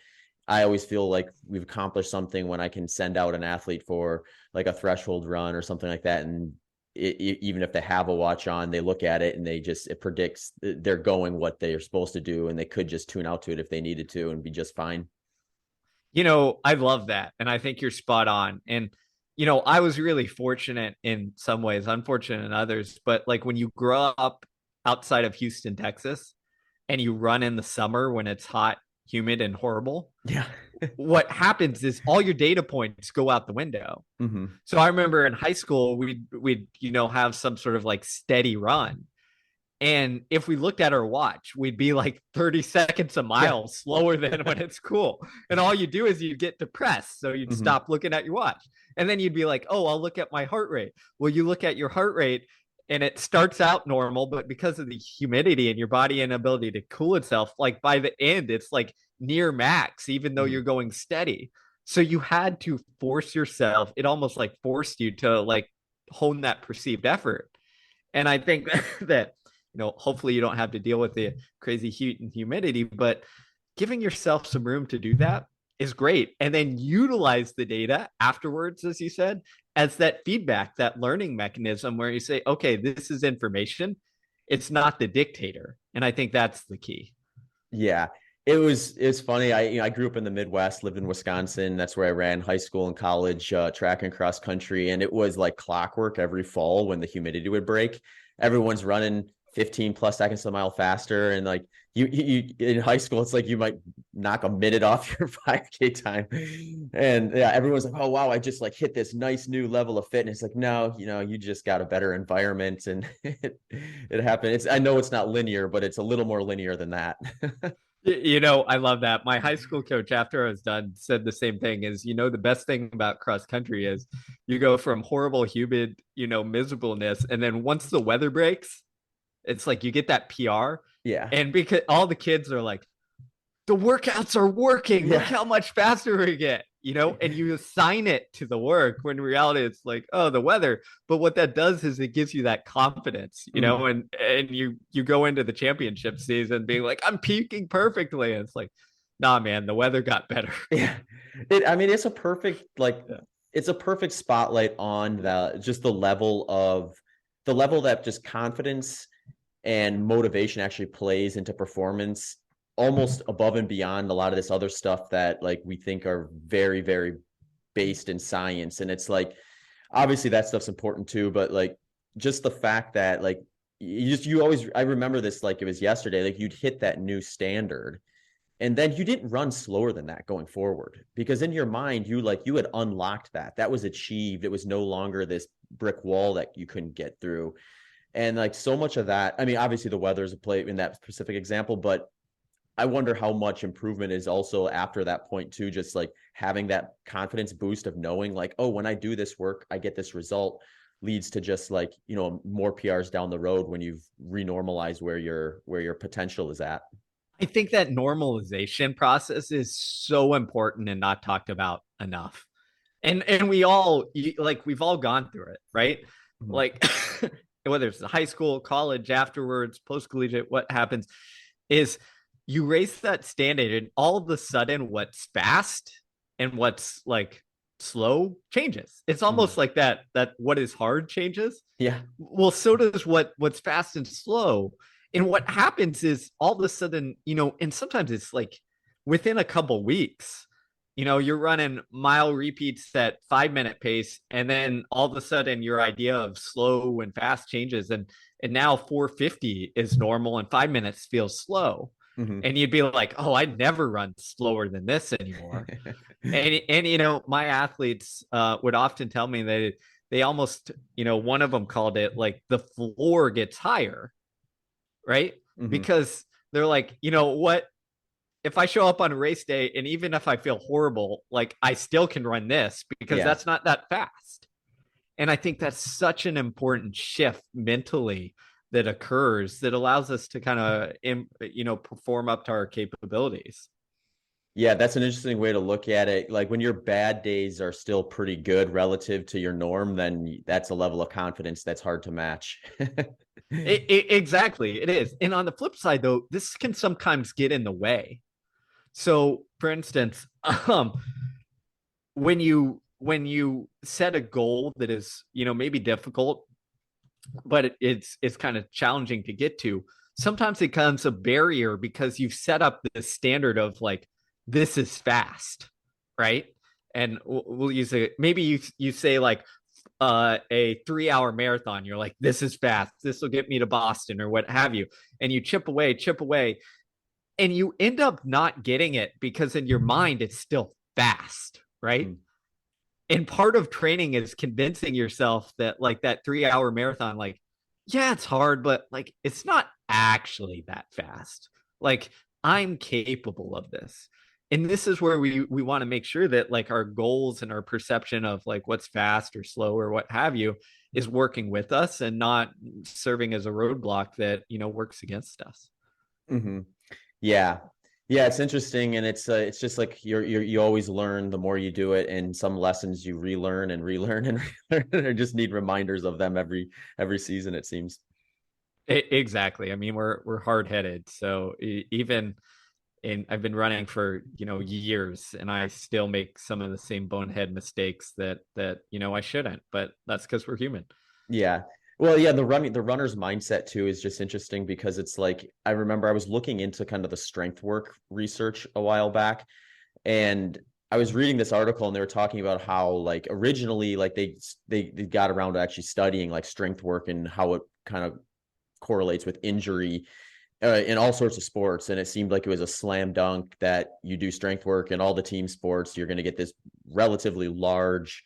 I always feel like we've accomplished something when I can send out an athlete for like a threshold run or something like that. And even if they have a watch on, they look at it and it predicts they're going what they're supposed to do. And they could just tune out to it if they needed to and be just fine. I love that. And I think you're spot on. And, I was really fortunate in some ways, unfortunate in others. But like when you grow up outside of Houston, Texas, and you run in the summer when it's hot, humid, and horrible, Yeah. what happens is all your data points go out the window. Mm-hmm. So I remember in high school, we'd have some sort of like steady run. And if we looked at our watch, we'd be like 30 seconds a mile slower than when it's cool. And all you do is you get depressed. So you'd stop looking at your watch. And then you'd be like, oh, I'll look at my heart rate. Well, you look at your heart rate and it starts out normal, but because of the humidity and your body inability to cool itself, like by the end, it's like near max, even though you're going steady. So you had to force yourself. It almost like forced you to like hone that perceived effort. And I think that hopefully you don't have to deal with the crazy heat and humidity, but giving yourself some room to do that is great. And then utilize the data afterwards, as you said, as that feedback, that learning mechanism where you say, okay, this is information. It's not the dictator. And I think that's the key. Yeah. It's funny. I grew up in the Midwest, lived in Wisconsin. That's where I ran high school and college, track and cross country. And it was like clockwork every fall when the humidity would break. Everyone's running 15 plus seconds a mile faster. And like you in high school, it's like you might knock a minute off your 5K time. And yeah, everyone's like, oh, wow, I just like hit this nice new level of fitness. Like, no, you just got a better environment and it happened. I know it's not linear, but it's a little more linear than that. I love that. My high school coach, after I was done, said the same thing is, the best thing about cross country is you go from horrible, humid, miserableness. And then once the weather breaks, it's like you get that PR. Yeah. And because all the kids are like, the workouts are working. Look how much faster we get, and you assign it to the work when in reality it's like, oh, the weather. But what that does is it gives you that confidence, and you go into the championship season being like, I'm peaking perfectly. And it's like, nah, man, the weather got better. Yeah. It's a perfect, it's a perfect spotlight on the level that just confidence and motivation actually plays into performance almost above and beyond a lot of this other stuff that like we think are very, very based in science. And it's like, obviously that stuff's important too, but like just the fact that like I remember this like it was yesterday, like you'd hit that new standard and then you didn't run slower than that going forward because in your mind, you had unlocked that was achieved. It was no longer this brick wall that you couldn't get through. And like so much of that, obviously the weather is a play in that specific example, but I wonder how much improvement is also after that point too, just like having that confidence boost of knowing like, oh, when I do this work, I get this result leads to just like, more PRs down the road when you've renormalized where your potential is at. I think that normalization process is so important and not talked about enough. And we've all gone through it, right? Mm-hmm. Like whether it's high school, college, afterwards, post-collegiate, what happens is you raise that standard and all of a sudden what's fast and what's like slow changes. It's almost like that what is hard changes. Yeah. Well, so does what's fast and slow. And what happens is all of a sudden, and sometimes it's like within a couple weeks, you're running mile repeats at 5-minute pace. And then all of a sudden your idea of slow and fast changes. And now 450 is normal and 5 minutes feels slow. Mm-hmm. And you'd be like, oh, I'd never run slower than this anymore. and my athletes would often tell me that they almost, one of them called it like the floor gets higher, right? Mm-hmm. Because they're like, you know what? If I show up on a race day and even if I feel horrible, like I still can run this because Yeah. that's not that fast. And I think that's such an important shift mentally that occurs that allows us to kind of, perform up to our capabilities. Yeah, that's an interesting way to look at it. Like when your bad days are still pretty good relative to your norm, then that's a level of confidence that's hard to match. Exactly, it is. And on the flip side, though, this can sometimes get in the way. So, for instance, when you set a goal that is, maybe difficult, but it's kind of challenging to get to, sometimes it becomes a barrier because you've set up the standard of like, this is fast, right? And we'll use it. Maybe you say like a 3 hour marathon. You're like, this is fast. This will get me to Boston or what have you. And you chip away, and you end up not getting it because in your mind it's still fast, right? Mm. And part of training is convincing yourself that like that 3 hour marathon, like, yeah, it's hard, but like it's not actually that fast. Like I'm capable of this. And this is where we want to make sure that like our goals and our perception of like what's fast or slow or what have you is working with us and not serving as a roadblock that works against us. Mm-hmm. Yeah. Yeah, it's interesting, and it's just like you always learn the more you do it, and some lessons you relearn and relearn and relearn, and just need reminders of them every season, it seems. Exactly. I mean, we're hard headed, so even I've been running for years, and I still make some of the same bonehead mistakes that I shouldn't, but that's because we're human. Yeah. Well, yeah, the runner's mindset too is just interesting because it's like I remember I was looking into kind of the strength work research a while back, and I was reading this article and they were talking about how like originally like they got around to actually studying like strength work and how it kind of correlates with injury in all sorts of sports, and it seemed like it was a slam dunk that you do strength work in all the team sports, you're going to get this relatively large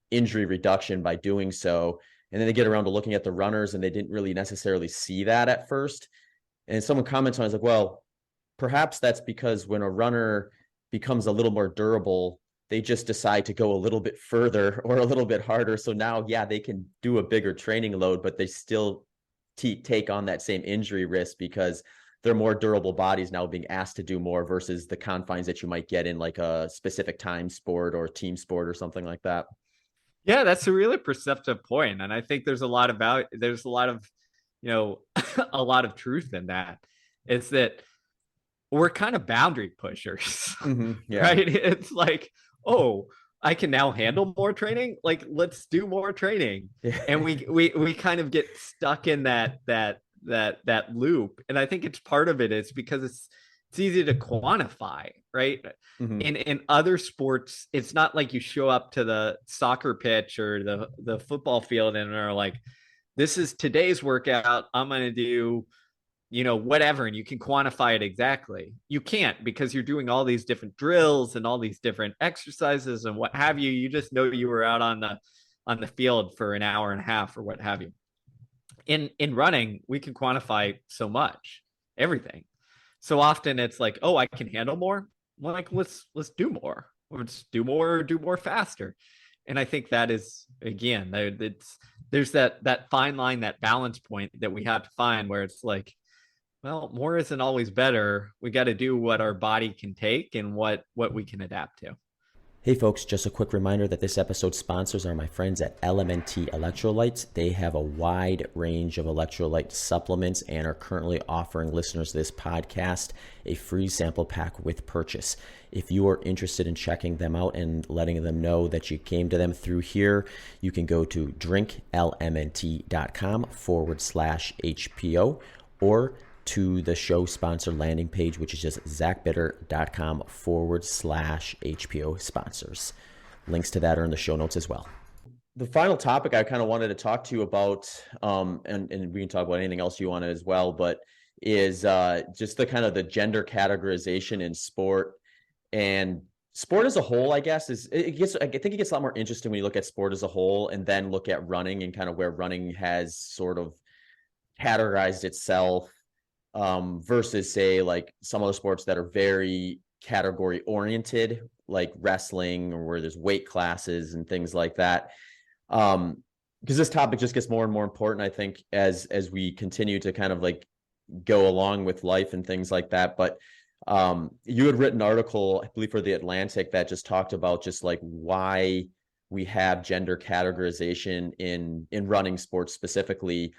injury reduction by doing so. And then they get around to looking at the runners and they didn't really necessarily see that at first. And someone comments on it, I was like, well, perhaps that's because when a runner becomes a little more durable, they just decide to go a little bit further or a little bit harder. So now, yeah, they can do a bigger training load, but they still take on that same injury risk because they're more durable bodies now being asked to do more versus the confines that you might get in like a specific time sport or team sport or something like that. Yeah, that's a really perceptive point, and I think there's a lot of value. There's a lot of, a lot of truth in that. It's that we're kind of boundary pushers, Mm-hmm. Yeah. right? It's like, oh, I can now handle more training. Like, let's do more training, and we kind of get stuck in that loop. And I think it's part of it is because it's easy to quantify, right? Mm-hmm. In other sports, it's not like you show up to the soccer pitch or the football field and are like, this is today's workout. I'm going to do, whatever. And you can quantify it exactly. You can't because you're doing all these different drills and all these different exercises and what have you. You just know you were out on the field for an hour and a half or what have you. In running, we can quantify so much, everything. So often it's like, oh, I can handle more. Well, like let's do more. Let's do more, do more faster. And I think that is again, there's that fine line, that balance point that we have to find where it's like, well, more isn't always better. We got to do what our body can take and what we can adapt to. Hey folks, just a quick reminder that this episode's sponsors are my friends at LMNT Electrolytes. They have a wide range of electrolyte supplements and are currently offering listeners of this podcast a free sample pack with purchase. If you are interested in checking them out and letting them know that you came to them through here, you can go to drinklmnt.com/HPO or to the show sponsor landing page, which is just zachbitter.com/HPO sponsors. Links to that are in the show notes as well. The final topic I kind of wanted to talk to you about, and we can talk about anything else you wanted as well, but is just the kind of the gender categorization in sport. And sport as a whole, I guess, I think it gets a lot more interesting when you look at sport as a whole and then look at running and kind of where running has sort of categorized itself versus say like some other sports that are very category oriented, like wrestling, or where there's weight classes and things like that. Because this topic just gets more and more important, I think, as we continue to kind of like go along with life and things like that. But you had written an article, I believe, for The Atlantic that just talked about just like why we have gender categorization in running sports specifically.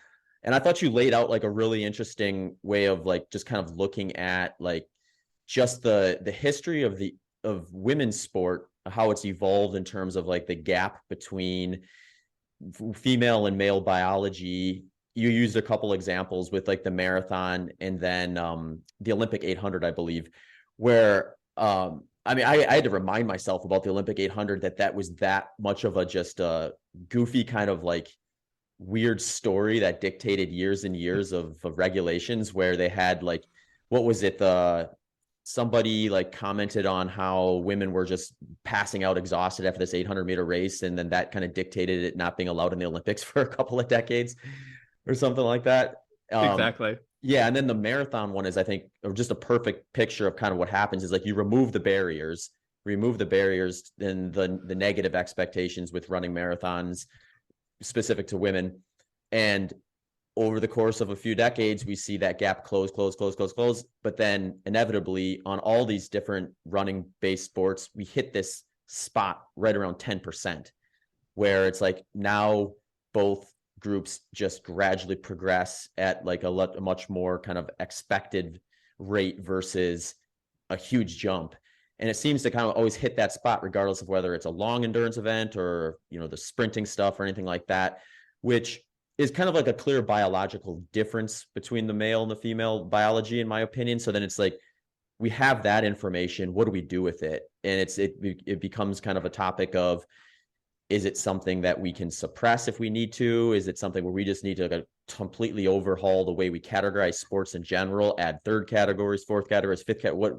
And I thought you laid out like a really interesting way of like just kind of looking at like just the history of women's sport, how it's evolved in terms of like the gap between female and male biology. You used a couple examples with like the marathon and then the Olympic 800, I believe, where I mean, I had to remind myself about the Olympic 800 that was that much of a just a goofy kind of like weird story that dictated years and years of regulations, where they had like, what was it? Somebody like commented on how women were just passing out exhausted after this 800-meter race. And then that kind of dictated it not being allowed in the Olympics for a couple of decades or something like that. Exactly. Yeah. And then the marathon one is, I think, just a perfect picture of kind of what happens is like you remove the barriers, then the negative expectations with running marathons specific to women. And over the course of a few decades, we see that gap close. But then inevitably on all these different running based sports, we hit this spot right around 10%, where it's like now both groups just gradually progress at like a much more kind of expected rate versus a huge jump. And it seems to kind of always hit that spot, regardless of whether it's a long endurance event or, you know, the sprinting stuff or anything like that, which is kind of like a clear biological difference between the male and the female biology, in my opinion. So then it's like, we have that information. What do we do with it? And it becomes kind of a topic of, is it something that we can suppress if we need to? Is it something where we just need to like completely overhaul the way we categorize sports in general, add third categories, fourth categories, fifth category?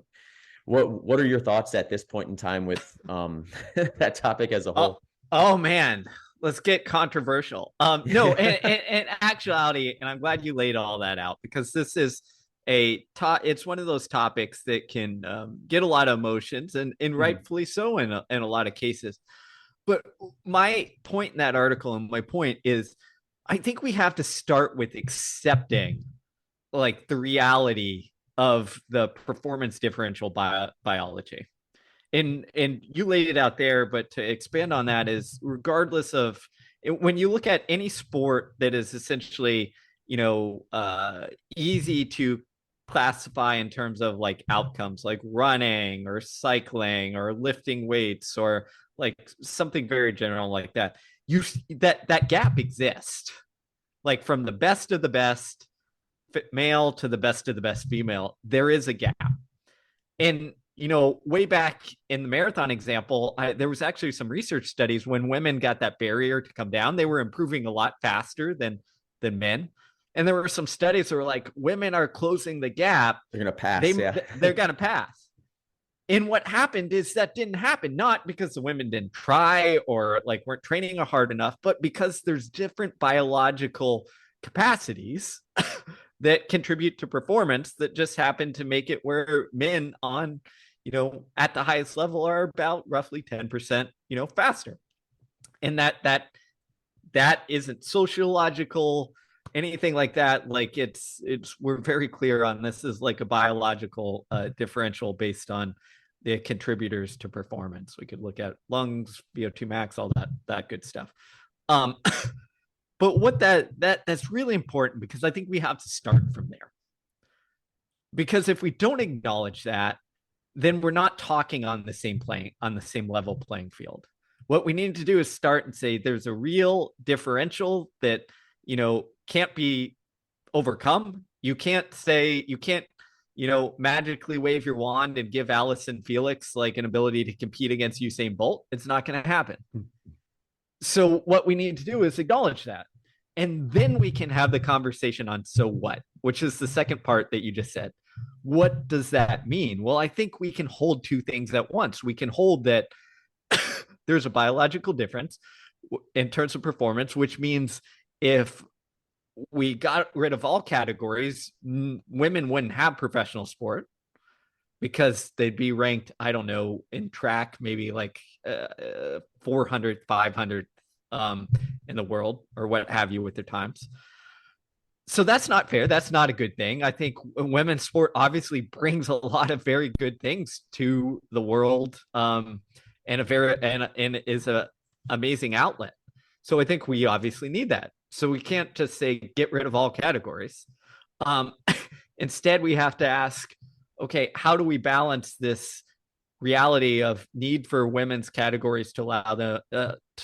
What are your thoughts at this point in time with that topic as a whole? Oh man, let's get controversial. No, in actuality, and I'm glad you laid all that out, because this is it's one of those topics that can get a lot of emotions, and rightfully so in a lot of cases. But my point in that article, and my point is, I think we have to start with accepting like the reality of the performance differential biology. And you laid it out there, but to expand on that is, regardless of, when you look at any sport that is essentially, you know, easy to classify in terms of like outcomes, like running or cycling or lifting weights or like something very general like that, that gap exists, like from the best of the best male to the best of the best female, there is a gap. And you know, way back in the marathon example, there was actually some research studies when women got that barrier to come down, they were improving a lot faster than men. And there were some studies that were like, women are closing the gap. They're going to pass. They're going to pass. And what happened is that didn't happen, not because the women didn't try or like weren't training hard enough, but because there's different biological capacities that contribute to performance that just happen to make it where men on, you know, at the highest level are about roughly 10%, you know, faster. And that isn't sociological, anything like that. Like it's we're very clear on this is like a biological differential based on the contributors to performance. We could look at lungs, VO2 max, all that good stuff. But what that's really important, because I think we have to start from there. Because if we don't acknowledge that, then we're not talking on the same level playing field. What we need to do is start and say there's a real differential that, you know, can't be overcome. You can't, you know, magically wave your wand and give Allison Felix like an ability to compete against Usain Bolt. It's not going to happen. So what we need to do is acknowledge that. And then we can have the conversation on so what, which is the second part that you just said. What does that mean? Well, I think we can hold two things at once. We can hold that there's a biological difference in terms of performance, which means if we got rid of all categories, women wouldn't have professional sport because they'd be ranked, I don't know, in track, maybe like 400, 500 in the world or what have you with their times. So that's not fair. That's not a good thing. I think women's sport obviously brings a lot of very good things to the world, and is a amazing outlet. So I think we obviously need that. So we can't just say get rid of all categories. Um, Instead, we have to ask, okay, how do we balance this reality of need for women's categories to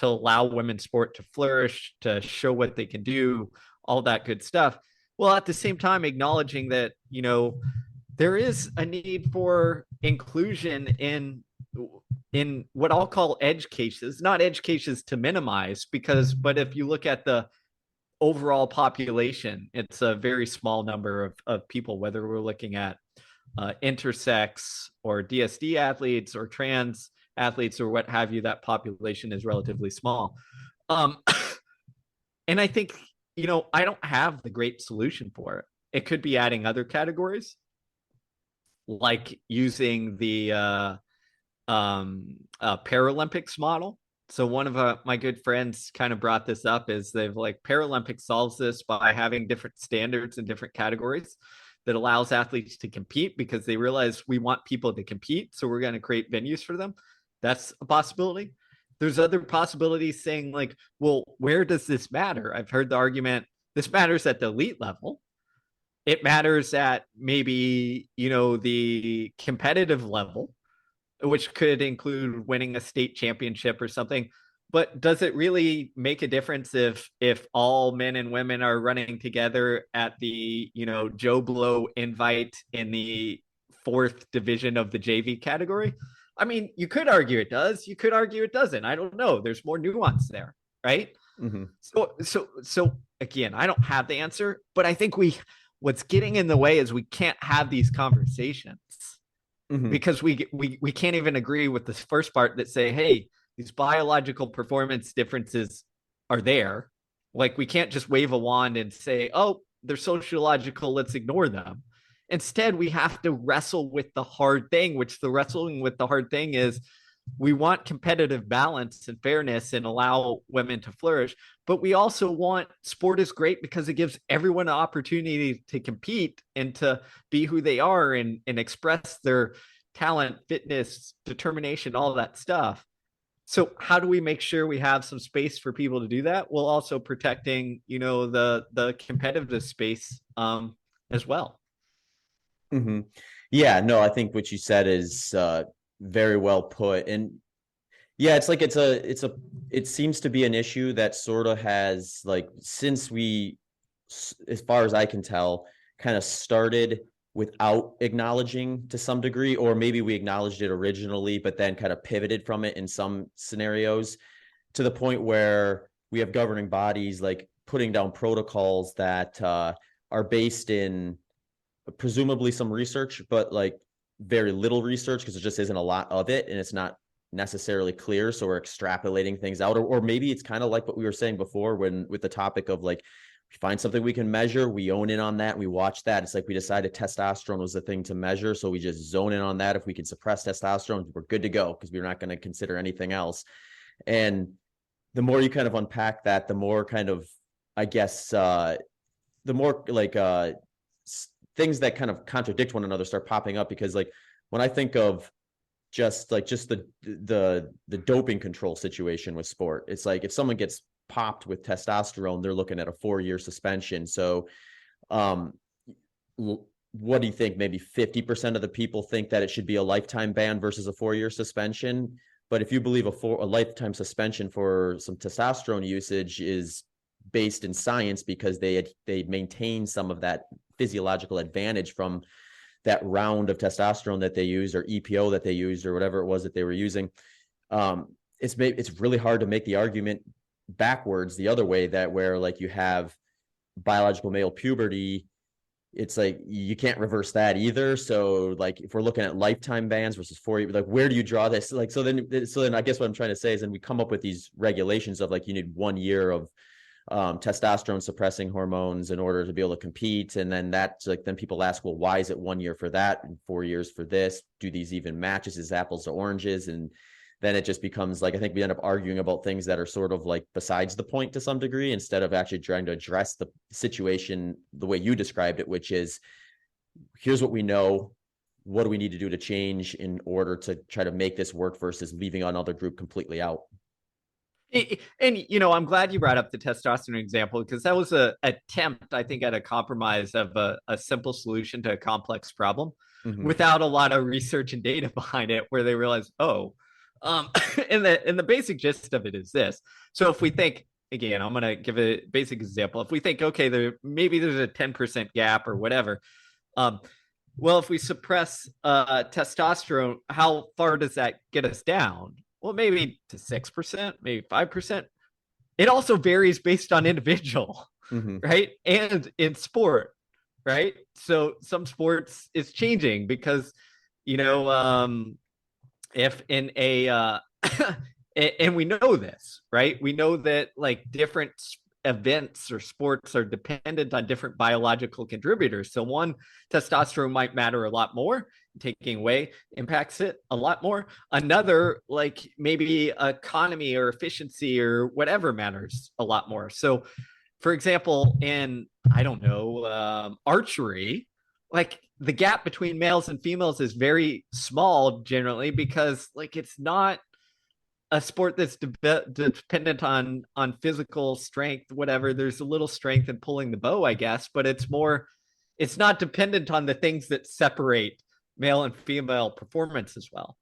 allow women's sport to flourish, to show what they can do, all that good stuff, while at the same time acknowledging that, there is a need for inclusion in what I'll call edge cases, not edge cases to minimize, but if you look at the overall population, it's a very small number of people, whether we're looking at intersex or DSD athletes or trans athletes or what have you. That population is relatively small. And I think, I don't have the great solution for it. It could be adding other categories, like using the Paralympics model. So one of my good friends kind of brought this up, is they've like Paralympics solves this by having different standards in different categories that allows athletes to compete, because they realize we want people to compete. So we're going to create venues for them. That's a possibility. There's other possibilities saying like, well, where does this matter? I've heard the argument, this matters at the elite level. It matters at maybe, the competitive level, which could include winning a state championship or something. But does it really make a difference if all men and women are running together at the, Joe Blow invite in the 4th division of the JV category? I mean, you could argue it does. You could argue it doesn't. I don't know. There's more nuance there, right? Mm-hmm. So again, I don't have the answer, but I think what's getting in the way is we can't have these conversations, because we can't even agree with the first part that say, hey, these biological performance differences are there. Like, we can't just wave a wand and say, oh, they're sociological, let's ignore them. Instead, we have to wrestle with the hard thing, which the wrestling with the hard thing is, we want competitive balance and fairness and allow women to flourish, but we also want sport is great because it gives everyone an opportunity to compete and to be who they are and express their talent, fitness, determination, all that stuff. So how do we make sure we have some space for people to do that, while also protecting, the competitive space as well? Mm-hmm. Yeah, no, I think what you said is very well put. And yeah, it's like it seems to be an issue that sort of has, like, since we, as far as I can tell, kind of started without acknowledging to some degree, or maybe we acknowledged it originally, but then kind of pivoted from it in some scenarios, to the point where we have governing bodies like putting down protocols that are based in presumably some research, but like very little research, because there just isn't a lot of it and it's not necessarily clear. So we're extrapolating things out, or maybe it's kind of like what we were saying before, when with the topic of like, we find something we can measure, we own in on that, we watch that. It's like we decided testosterone was the thing to measure, so we just zone in on that. If we can suppress testosterone, we're good to go, because we're not going to consider anything else. And the more you kind of unpack that, the more kind of, I guess, the more like things that kind of contradict one another start popping up. Because like, when I think of just the doping control situation with sport, it's like, if someone gets popped with testosterone, they're looking at a 4-year suspension. So what do you think? Maybe 50% of the people think that it should be a lifetime ban versus a 4-year suspension. But if you believe a lifetime suspension for some testosterone usage is based in science, because they maintain some of that physiological advantage from that round of testosterone that they use, or EPO that they used, or whatever it was that they were using, it's really hard to make the argument backwards the other way, that where like you have biological male puberty, it's like you can't reverse that either. So like, if we're looking at lifetime bans versus 4 years, like, where do you draw this? Like, so then I guess what I'm trying to say is, then we come up with these regulations of like, you need 1 year of testosterone suppressing hormones in order to be able to compete. And then that's like, then people ask, well, why is it 1 year for that and 4 years for this? Do these even matches? Is apples to oranges? And then it just becomes like, I think we end up arguing about things that are sort of like besides the point to some degree, instead of actually trying to address the situation the way you described it, which is, here's what we know. What do we need to do to change in order to try to make this work versus leaving another group completely out? And I'm glad you brought up the testosterone example, because that was a attempt, I think, at a compromise of a simple solution to a complex problem without a lot of research and data behind it, where they realized, and the basic gist of it is this. So if we think, again, I'm going to give a basic example. If we think, okay, maybe there's a 10% gap or whatever. Well, if we suppress testosterone, how far does that get us down? Well, maybe to 6%, maybe 5%. It also varies based on individual, right? And in sport, right? So some sports is changing because, if in a, and we know this, right? We know that like different events or sports are dependent on different biological contributors. So one, testosterone might matter a lot more. Taking away impacts it a lot more. Another, like maybe economy or efficiency or whatever, matters a lot more. So for example, in, I don't know, archery, like the gap between males and females is very small generally, because like it's not a sport that's dependent on physical strength, whatever. There's a little strength in pulling the bow, I guess, but it's not dependent on the things that separate male and female performance as well.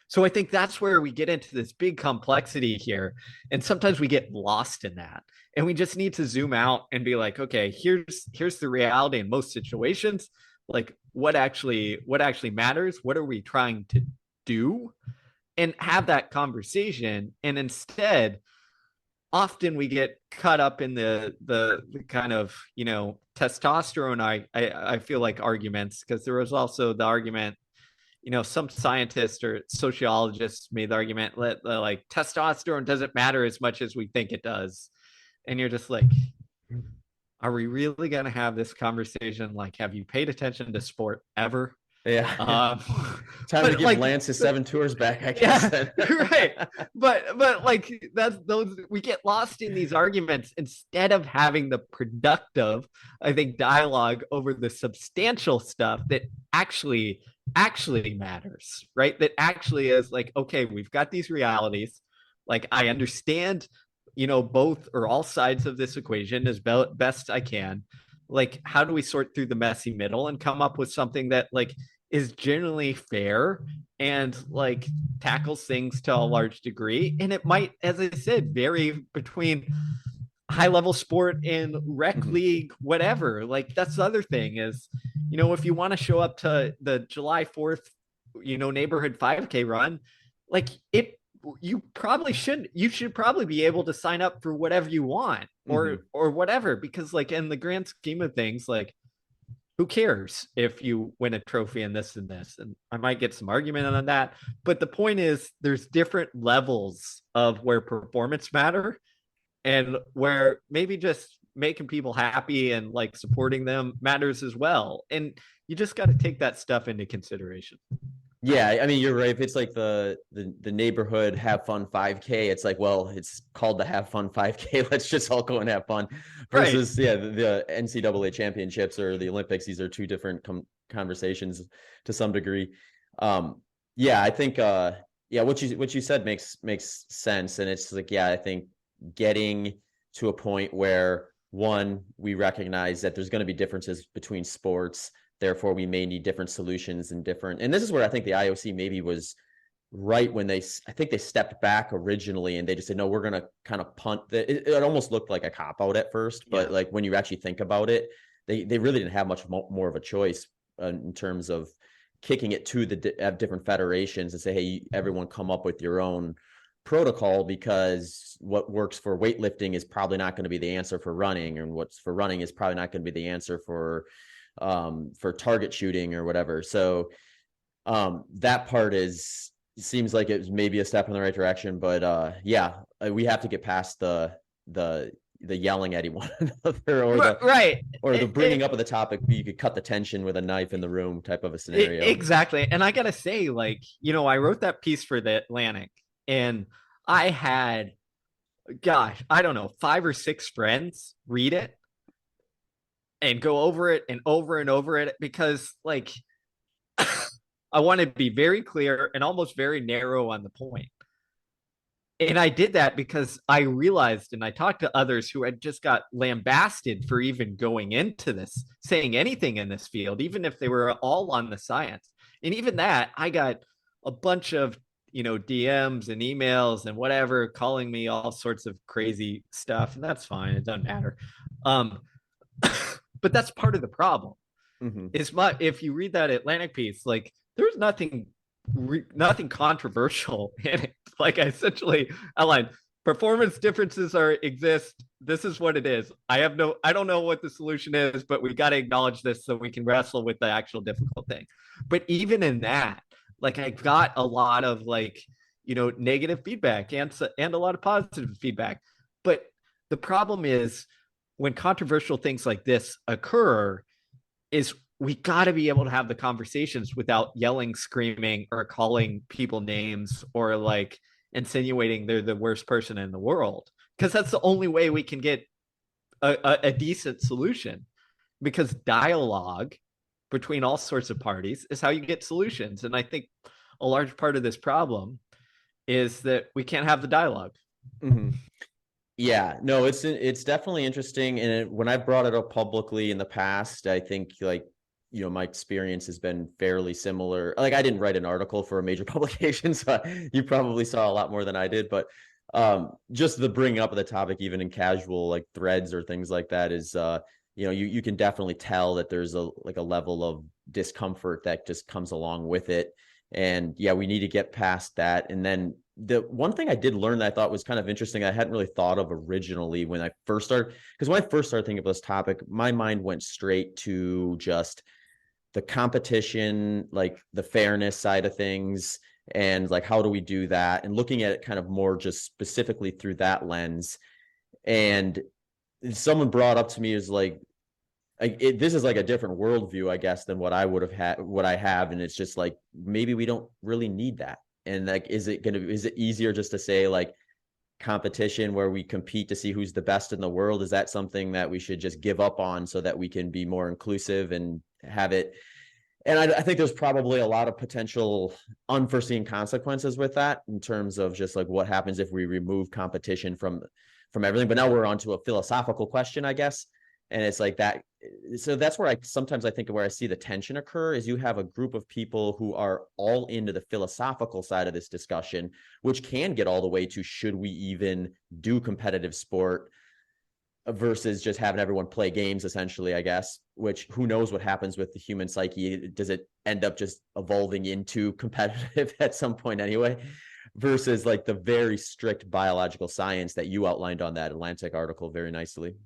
So I think that's where we get into this big complexity here. And sometimes we get lost in that. And we just need to zoom out and be like, okay, here's the reality in most situations. Like what actually matters? What are we trying to do? And have that conversation. And instead, often we get caught up in the kind of, testosterone, I feel like, arguments, because there was also the argument, some scientists or sociologists made the argument that like testosterone doesn't matter as much as we think it does. And you're just like, are we really going to have this conversation? Like, have you paid attention to sport ever? Yeah. Time to give like, Lance his 7 tours back, I guess. Yeah, right. But like we get lost in these arguments instead of having the productive, I think, dialogue over the substantial stuff that actually matters, right? That actually is like, okay, we've got these realities. Like I understand, both or all sides of this equation as best I can. Like, how do we sort through the messy middle and come up with something that like is generally fair and like tackles things to a large degree? And it might, as I said, vary between high level sport and rec league, whatever. Like that's the other thing is, if you want to show up to the July 4th, neighborhood 5K run, like you should probably be able to sign up for whatever you want or whatever, because like in the grand scheme of things, like who cares if you win a trophy and this and this? And I might get some argument on that, but the point is there's different levels of where performance matter and where maybe just making people happy and like supporting them matters as well. And you just got to take that stuff into consideration. Yeah, I mean, you're right. If it's like the neighborhood have fun 5K, it's like, well, it's called the have fun 5K. Let's just all go and have fun. Versus, right. Yeah, the NCAA championships or the Olympics. These are two different conversations to some degree. Yeah, I think, what you said makes sense, and it's like, yeah, I think getting to a point where one, we recognize that there's going to be differences between sports. Therefore, we may need different solutions and this is where I think the IOC maybe was right when I think they stepped back originally and they just said, no, we're going to kind of punt. It almost looked like a cop-out at first, but like when you actually think about it, they really didn't have much more of a choice in terms of kicking it to the different federations and say, hey, everyone come up with your own protocol, because what works for weightlifting is probably not going to be the answer for running, and what's for running is probably not going to be the answer for target shooting or whatever. So that part seems like it was maybe a step in the right direction, but we have to get past the the yelling at one another, or right, the bringing up of the topic. You could cut the tension with a knife in the room type of a scenario. Exactly. And I gotta say, like, I wrote that piece for the Atlantic, and I had, gosh, I don't know, 5 or 6 friends read it and go over it and over it, because like I want to be very clear and almost very narrow on the point. And I did that because I realized, and I talked to others who had just got lambasted for even going into this, saying anything in this field, even if they were all on the science. And even that, I got a bunch of, DMs and emails and whatever, calling me all sorts of crazy stuff. And that's fine. It doesn't matter. But that's part of the problem. Mm-hmm. If you read that Atlantic piece, like, there's nothing controversial in it. Like, I essentially outlined performance differences exist. This is what it is. I don't know what the solution is, but we got to acknowledge this so we can wrestle with the actual difficult thing. But even in that, like, I got a lot of like, negative feedback and a lot of positive feedback. But the problem is, when controversial things like this occur, is we got to be able to have the conversations without yelling, screaming, or calling people names, or like insinuating they're the worst person in the world, because that's the only way we can get a decent solution. Because dialogue between all sorts of parties is how you get solutions. And I think a large part of this problem is that we can't have the dialogue. Mm-hmm. Yeah, no, it's definitely interesting. And when I brought it up publicly in the past, I think, like, my experience has been fairly similar. Like, I didn't write an article for a major publication, so you probably saw a lot more than I did. But just the bringing up of the topic, even in casual like threads or things like that, is you can definitely tell that there's a level of discomfort that just comes along with it. And yeah, we need to get past that. And then the one thing I did learn that I thought was kind of interesting, I hadn't really thought of originally when I first started, because when I first started thinking of this topic, my mind went straight to just the competition, like the fairness side of things, and like, how do we do that? And looking at it kind of more just specifically through that lens. And someone brought up to me is like, this is like a different worldview, I guess, than what I would have had, what I have. And it's just like, maybe we don't really need that. And like, is it easier just to say like competition where we compete to see who's the best in the world? Is that something that we should just give up on so that we can be more inclusive and have it? And I think there's probably a lot of potential unforeseen consequences with that, in terms of just like what happens if we remove competition from everything. But now we're on to a philosophical question, I guess. And it's like that. So that's where I think where I see the tension occur is you have a group of people who are all into the philosophical side of this discussion, which can get all the way to, should we even do competitive sport, versus just having everyone play games, essentially, I guess, which who knows what happens with the human psyche. Does it end up just evolving into competitive at some point anyway? Versus like the very strict biological science that you outlined on that Atlantic article very nicely.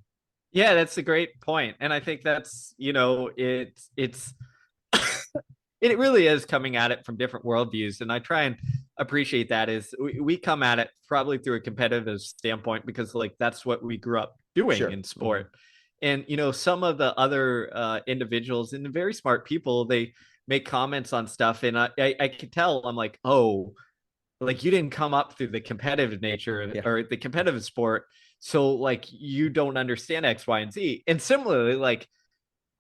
Yeah, that's a great point. And I think that's, it's it really is coming at it from different worldviews. And I try and appreciate that. Is we come at it probably through a competitive standpoint, because like that's what we grew up doing in sport. And, some of the other individuals and very smart people, they make comments on stuff. And I could tell, I'm like, oh, like, you didn't come up through the competitive nature or the competitive sport. So like, you don't understand X, Y, and Z. And similarly, like,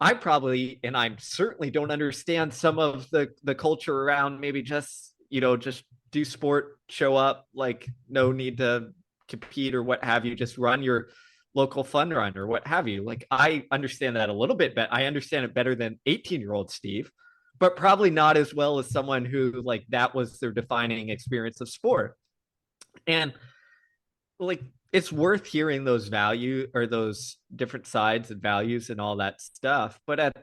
I probably, and I certainly don't understand some of the culture around maybe just, just do sport, show up, like no need to compete or what have you, just run your local fun run or what have you. Like, I understand that a little bit, but I understand it better than 18-year-old Steve, but probably not as well as someone who like that was their defining experience of sport. And like, it's worth hearing those value or those different sides and values and all that stuff. But at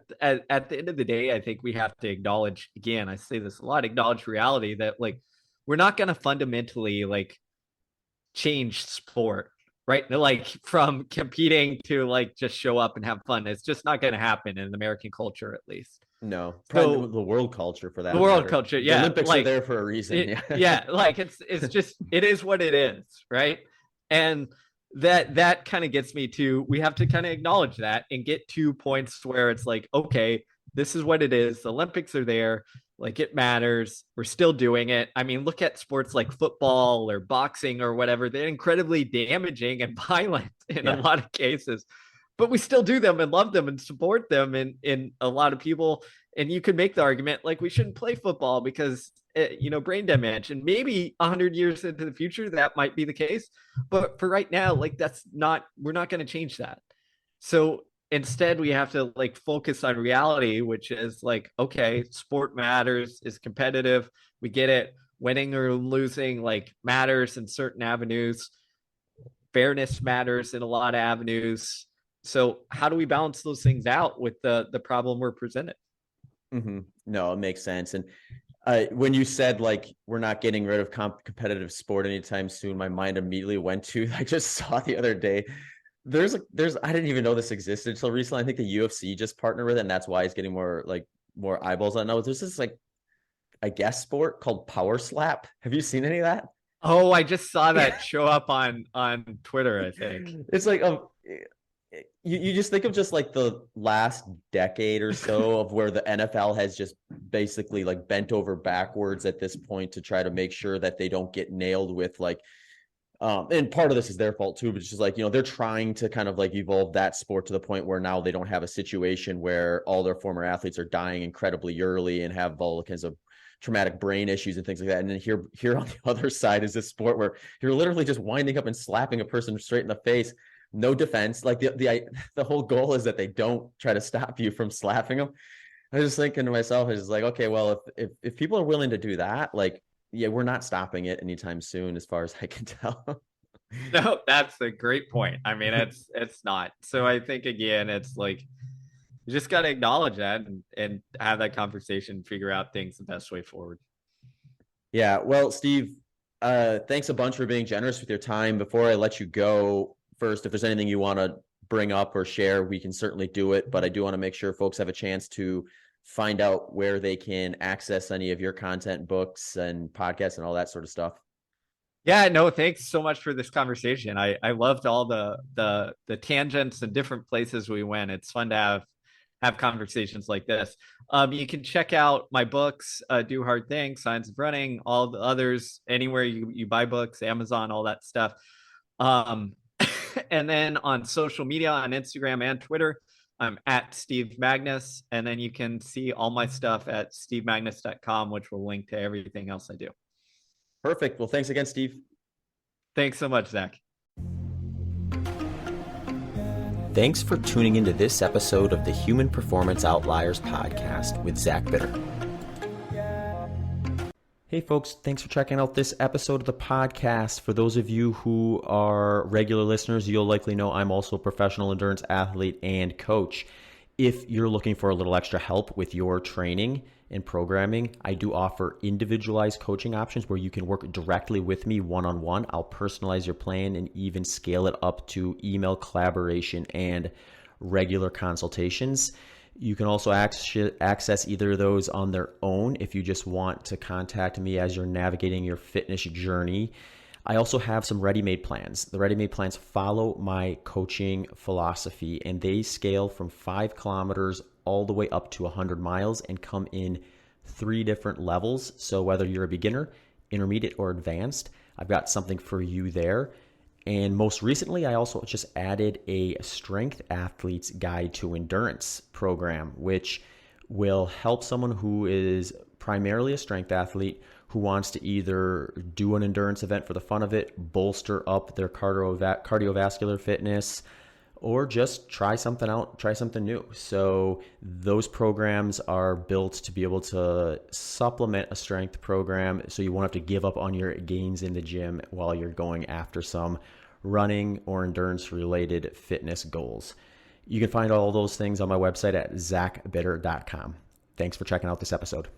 the end of the day, I think we have to acknowledge, again, I say this a lot, acknowledge reality that like, we're not going to fundamentally like change sport, right? Like, from competing to like just show up and have fun. It's just not going to happen in American culture, at least. No, probably the world culture for that. The world culture, yeah. The Olympics are there for a reason. Yeah, like it's just, it is what it is, right? And that kind of gets me to, we have to kind of acknowledge that and get to points where it's like, okay, this is what it is. The Olympics are there. Like, it matters. We're still doing it. I mean, look at sports like football or boxing or whatever. They're incredibly damaging and violent in a Yeah. lot of cases, but we still do them and love them and support them in a lot of people. And you could make the argument like we shouldn't play football because brain damage, and maybe 100 years into the future that might be the case, but for right now, like, we're not going to change that. So instead we have to like focus on reality, which is like, okay, sport matters, is competitive, we get it, winning or losing like matters in certain avenues, fairness matters in a lot of avenues. So how do we balance those things out with the problem we're presented? No, it makes sense. And when you said like we're not getting rid of competitive sport anytime soon, my mind immediately went to, I just saw the other day, there's I didn't even know this existed until recently. I think the UFC just partnered with it, and that's why it's getting more eyeballs on it. There's this like, I guess, sport called power slap. Have you seen any of that? Oh, I just saw that show up on Twitter, I think. It's like you just think of just like the last decade or so of where the NFL has just basically like bent over backwards at this point to try to make sure that they don't get nailed with like, and part of this is their fault too, but it's just like, they're trying to kind of like evolve that sport to the point where now they don't have a situation where all their former athletes are dying incredibly early and have all kinds of traumatic brain issues and things like that. And then here on the other side is this sport where you're literally just winding up and slapping a person straight in the face. No defense. Like the whole goal is that they don't try to stop you from slapping them. I was just thinking to myself, I was like, okay, well, if people are willing to do that, like, yeah, we're not stopping it anytime soon, as far as I can tell. No, that's a great point. I mean, it's not. So I think, again, it's like, you just got to acknowledge that and have that conversation, figure out things the best way forward. Yeah. Well, Steve, thanks a bunch for being generous with your time. Before I let you go, first, if there's anything you want to bring up or share, we can certainly do it. But I do want to make sure folks have a chance to find out where they can access any of your content, books and podcasts and all that sort of stuff. Yeah, no, thanks so much for this conversation. I loved all the tangents and different places we went. It's fun to have conversations like this. You can check out my books, Do Hard Things, Science of Running, all the others, anywhere you buy books, Amazon, all that stuff. And then on social media, on Instagram and Twitter, I'm at Steve Magness. And then you can see all my stuff at stevemagness.com, which will link to everything else I do. Perfect. Well, thanks again, Steve. Thanks so much, Zach. Thanks for tuning into this episode of the Human Performance Outliers podcast with Zach Bitter. Hey folks, thanks for checking out this episode of the podcast. For those of you who are regular listeners, you'll likely know I'm also a professional endurance athlete and coach. If you're looking for a little extra help with your training and programming, I do offer individualized coaching options where you can work directly with me one-on-one. I'll personalize your plan and even scale it up to email collaboration and regular consultations. You can also access either of those on their own if you just want to contact me as you're navigating your fitness journey. I also have some ready-made plans. The ready-made plans follow my coaching philosophy, and they scale from 5 kilometers all the way up to 100 miles and come in 3 different levels. So whether you're a beginner, intermediate, or advanced, I've got something for you there. And most recently, I also just added a Strength Athlete's Guide to Endurance program, which will help someone who is primarily a strength athlete who wants to either do an endurance event for the fun of it, bolster up their cardiovascular fitness, or just try something out, try something new. So those programs are built to be able to supplement a strength program so you won't have to give up on your gains in the gym while you're going after some running or endurance related fitness goals. You can find all those things on my website at zachbitter.com. Thanks for checking out this episode.